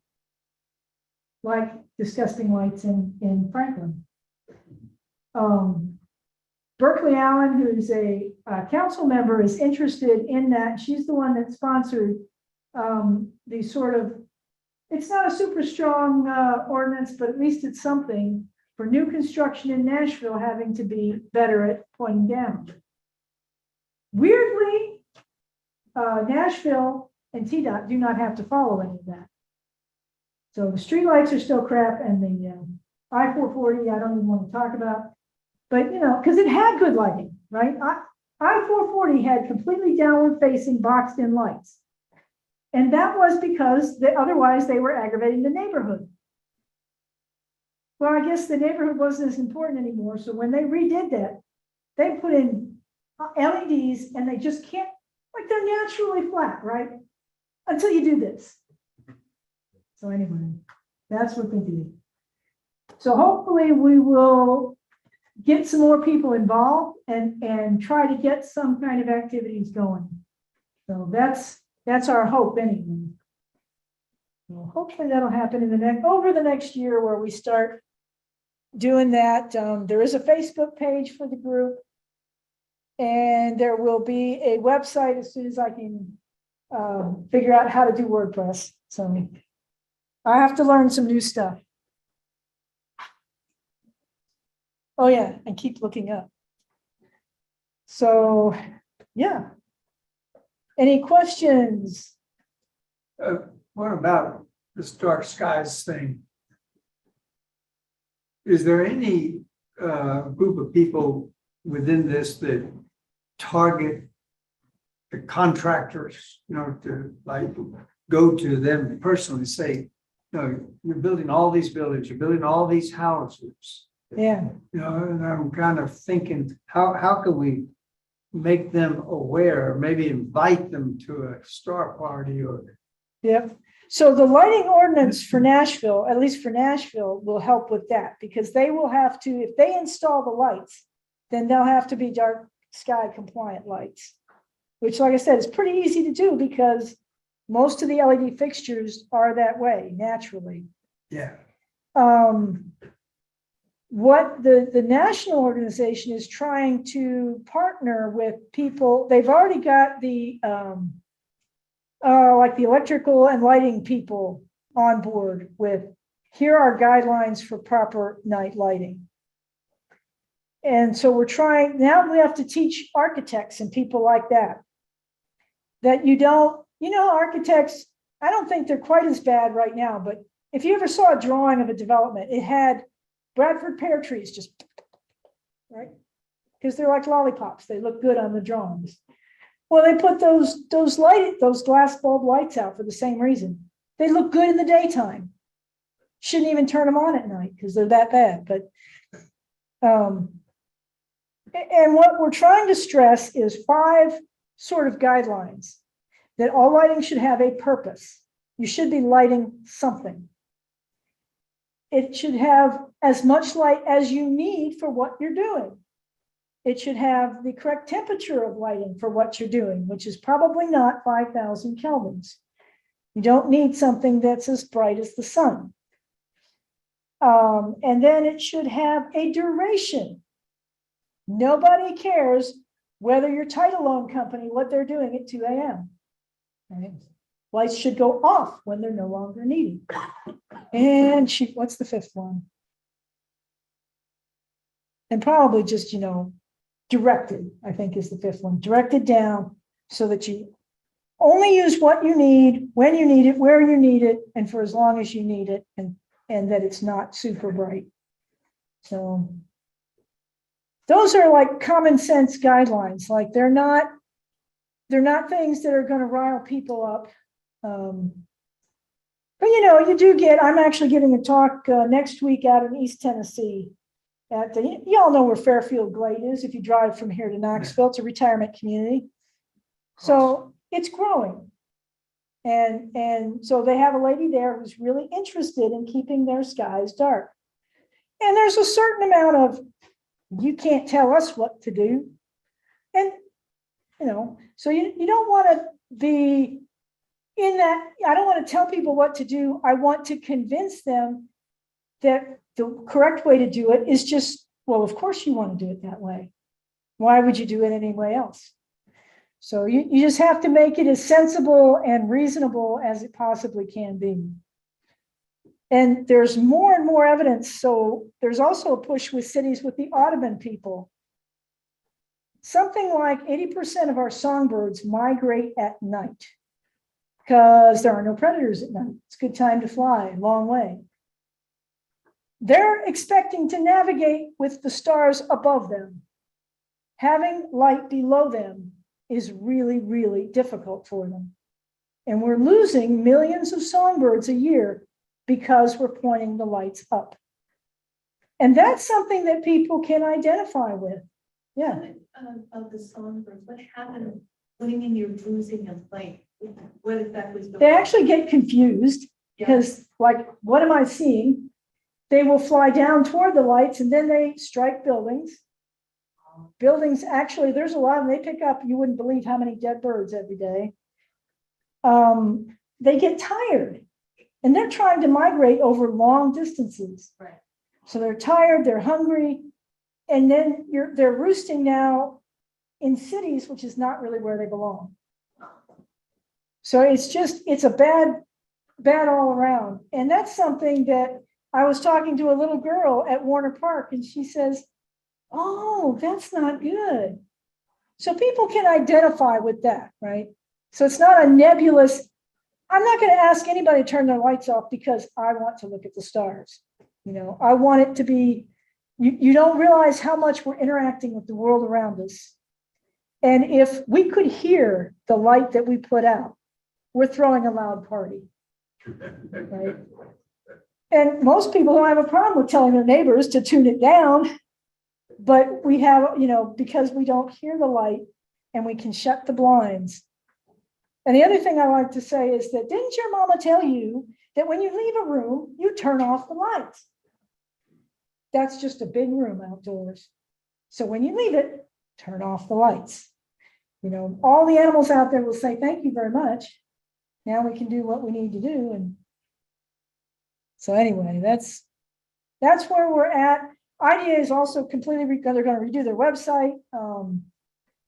Like disgusting lights in Franklin. Berkeley Allen, who's a council member, is interested in that. She's the one that sponsored the sort of, it's not a super strong ordinance, but at least it's something for new construction in Nashville having to be better at pointing down. Weirdly, Nashville and TDOT do not have to follow any of that. So the streetlights are still crap, and the I-440, I don't even want to talk about. But, you know, because it had good lighting, right? I-440 had completely downward facing boxed in lights. And that was because otherwise they were aggravating the neighborhood. Well, I guess the neighborhood wasn't as important anymore. So when they redid that, they put in LEDs, and they just can't, like, they're naturally flat, right? Until you do this. So anyway, that's what they did. So hopefully we will get some more people involved and try to get some kind of activities going. So that's our hope anyway. So hopefully that'll happen in over the next year, where we start doing that. There is a Facebook page for the group, and there will be a website as soon as I can figure out how to do WordPress. So I have to learn some new stuff. Oh yeah, and keep looking up. So, yeah. Any questions? What about this dark skies thing? Is there any group of people within this that target the contractors, you know, to like go to them personally, say, no, you're building all these buildings, you're building all these houses. Yeah. You know, and I'm kind of thinking, how can we make them aware, maybe invite them to a star party or. Yep. So the lighting ordinance for Nashville, at least for Nashville, will help with that, because they will have to, if they install the lights, then they'll have to be dark sky compliant lights, which, like I said, is pretty easy to do because most of the LED fixtures are that way naturally. Yeah. What the national organization is trying to partner with people, they've already got the like the electrical and lighting people on board with, here are guidelines for proper night lighting. And so we're trying, now we have to teach architects and people like that you don't, you know, architects, I don't think they're quite as bad right now, but if you ever saw a drawing of a development, it had Bradford pear trees, just right, because they're like lollipops. They look good on the drawings. Well, they put those glass bulb lights out for the same reason. They look good in the daytime. Shouldn't even turn them on at night because they're that bad. But and what we're trying to stress is 5 sort of guidelines that all lighting should have a purpose. You should be lighting something. It should have as much light as you need for what you're doing. It should have the correct temperature of lighting for what you're doing, which is probably not 5,000 kelvins. You don't need something that's as bright as the sun. And then it should have a duration. Nobody cares whether your title loan company, what they're doing at 2 a.m. Right? Lights should go off when they're no longer needed. And what's the 5th one? And probably just, you know, directed, I think is the 5th one. Directed down so that you only use what you need, when you need it, where you need it, and for as long as you need it, and that it's not super bright. So those are like common sense guidelines. Like they're not things that are going to rile people up. But you know, you do get, I'm actually giving a talk next week out in East Tennessee at you all know where Fairfield Glade is. If you drive from here to Knoxville, it's a retirement community. So it's growing. And so they have a lady there who's really interested in keeping their skies dark. And there's a certain amount of, you can't tell us what to do. And, you know, so you don't want to be in that, I don't want to tell people what to do. I want to convince them that the correct way to do it is just, well, of course you want to do it that way. Why would you do it any way else? So you just have to make it as sensible and reasonable as it possibly can be. And there's more and more evidence. So there's also a push with cities with the Audubon people. Something like 80% of our songbirds migrate at night because there are no predators at night. It's a good time to fly, long way. They're expecting to navigate with the stars above them. Having light below them is really, really difficult for them. And we're losing millions of songbirds a year because we're pointing the lights up. And that's something that people can identify with. Yeah. Of the songbirds, what happened? What do you mean you're losing a plane? What exactly? They actually get confused because, like, what am I seeing? They will fly down toward the lights and then they strike buildings. Buildings, actually, there's a lot, and they pick up, you wouldn't believe how many dead birds every day. They get tired and they're trying to migrate over long distances. Right. So they're tired, they're hungry, and then they're roosting now in cities, which is not really where they belong. So it's a bad all around. And that's something that I was talking to a little girl at Warner Park, and she says, oh, that's not good. So people can identify with that, right? So it's not a nebulous, I'm not going to ask anybody to turn their lights off because I want to look at the stars. You know, I want it to be, you don't realize how much we're interacting with the world around us. And if we could hear the light that we put out, we're throwing a loud party. Right? And most people don't have a problem with telling their neighbors to tune it down. But we have, because we don't hear the light and we can shut the blinds. And the other thing I like to say is that, didn't your mama tell you that when you leave a room, you turn off the lights? That's just a big room outdoors. So when you leave it, turn off the lights. All the animals out there will say, thank you very much. Now we can do what we need to do. And so anyway, that's where we're at. IDA is also completely, they're going to redo their website.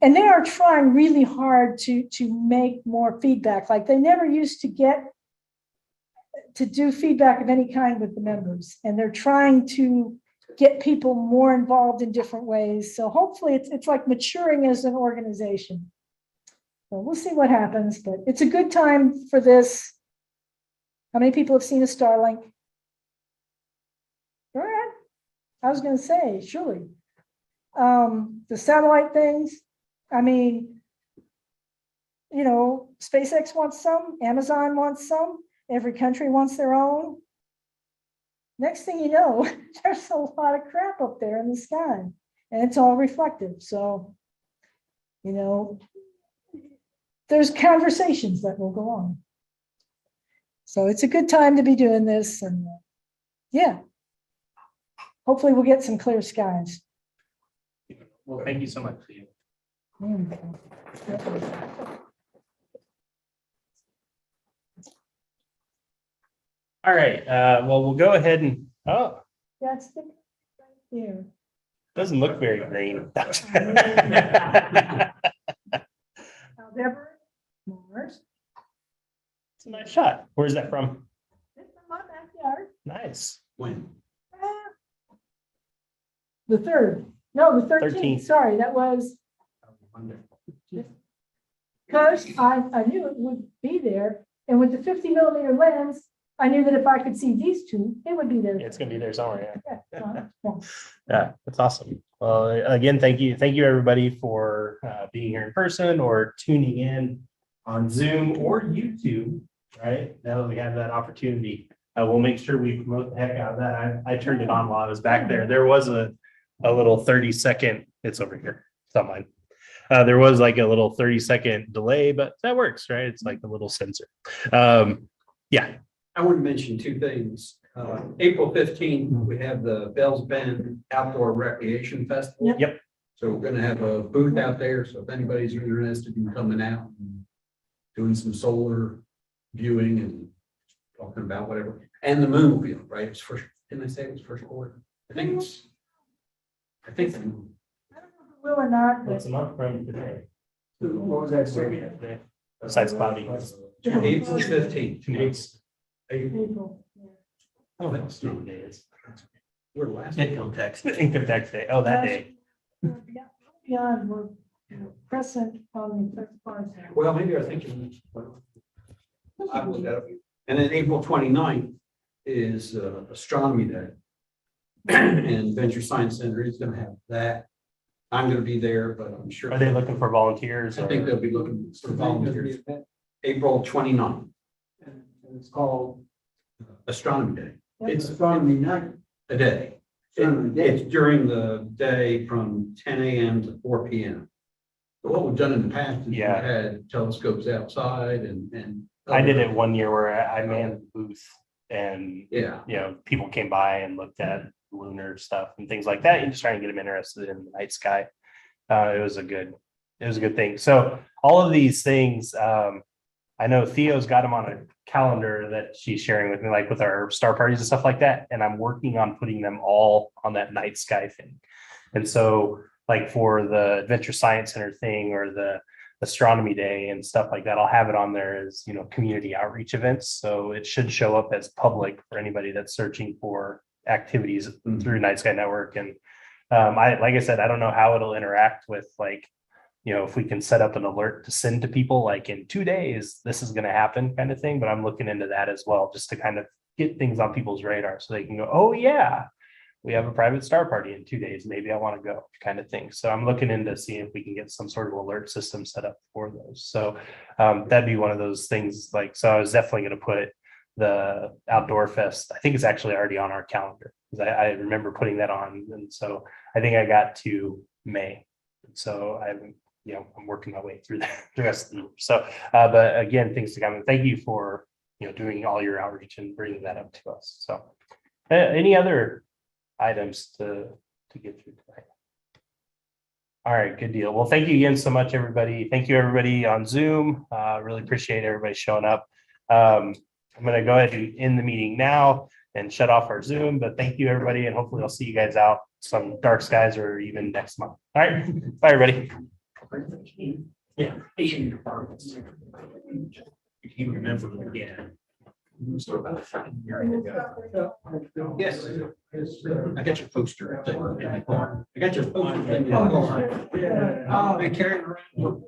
And they are trying really hard to make more feedback. Like they never used to get to do feedback of any kind with the members. And they're trying to get people more involved in different ways. So hopefully it's like maturing as an organization. So we'll see what happens, but it's a good time for this. How many people have seen a Starlink? All right. I was going to say, surely. The satellite things, I mean, SpaceX wants some, Amazon wants some, every country wants their own. Next thing you know, there's a lot of crap up there in the sky, and it's all reflective. So, there's conversations that will go on. So it's a good time to be doing this, and yeah. Hopefully we'll get some clear skies. Well, thank you so much. All right. Well, we'll go ahead and, That's the right here. doesn't look very green. However, Mars. It's a nice shot. Where's that from? It's in my backyard. Nice. When? The 3rd. No, the 13th. 13th. Sorry, that was because I knew it would be there. And with the 50 millimeter lens, I knew that if I could see these two, it would be there. Yeah, it's going to be there somewhere. Yeah. Yeah, that's awesome. Well, again, thank you. Thank you, everybody, for being here in person or tuning in on Zoom or YouTube, right? Now that we have that opportunity, we'll make sure we promote the heck out of that. I turned it on while I was back there. There was a little 30-second, it's over here, it's not mine. There was like a little 30-second delay, but that works, right? It's like a little sensor. Yeah. I want to mention two things. April 15th, we have the Bells Bend Outdoor Recreation Festival. Yep. So we're going to have a booth out there. So if anybody's interested in coming out and doing some solar viewing and talking about whatever. And the moon will be up, right? It's first, didn't I say it was first quarter? I think it's. I think. I don't know if it will or not, What's but a month from today? What was that second? Besides cloudy. April 15th. 2 days. April. Oh, that's 2 days. We're last. Income tax. Income tax day. Oh, that day. Beyond, we're present on the first part. Well, maybe I'm thinking. I looked that up. And then April 29th is Astronomy Day. And Venture Science Center is gonna have that. I'm gonna be there, but I'm sure. Are they looking for volunteers? I think or- they'll be looking for volunteers. April 29th, And it's called Astronomy Day. It's Astronomy Night. a day. It's during the day from 10 a.m. to 4 p.m. But what we've done in the past is we've Yeah. had telescopes outside and. I did it one year where I manned the booth and, Yeah, you know, people came by and looked at lunar stuff and things like that. You just try and get them interested in the night sky. It was a good thing. So all of these things, I know Theo's got them on a calendar that she's sharing with me, like with our star parties and stuff like that. And I'm working on putting them all on that night sky thing. And so like for the Adventure Science Center thing or the Astronomy Day and stuff like that, I'll have it on there as, you know, community outreach events. So it should show up as public for anybody that's searching for activities through Night Sky Network. And like I said, I don't know how it'll interact with, like, you know, if we can set up an alert to send to people like in 2 days, this is going to happen kind of thing. But I'm looking into that as well, just to kind of get things on people's radar so they can go, oh yeah, we have a private star party in 2 days. Maybe I want to go kind of thing. So I'm looking into seeing if we can get some sort of alert system set up for those. So that'd be one of those things. Like, so I was definitely going to put the Outdoor Fest. I think it's actually already on our calendar because I remember putting that on. And so I think I got to May. So I'm working my way through the rest of the year. So, but again, things to come. And thank you for, you know, doing all your outreach and bringing that up to us. So any other items to get through tonight? All right, good deal. Well, thank you again so much, everybody. Thank you, everybody on Zoom. Really appreciate everybody showing up. I'm going to go ahead and end the meeting now and shut off our Zoom, but thank you, everybody. And hopefully I'll see you guys out some dark skies or even next month. All right, bye, everybody. Yeah. You can remember it again. yes. I got your poster. I got your poster. Yeah. I carry it around.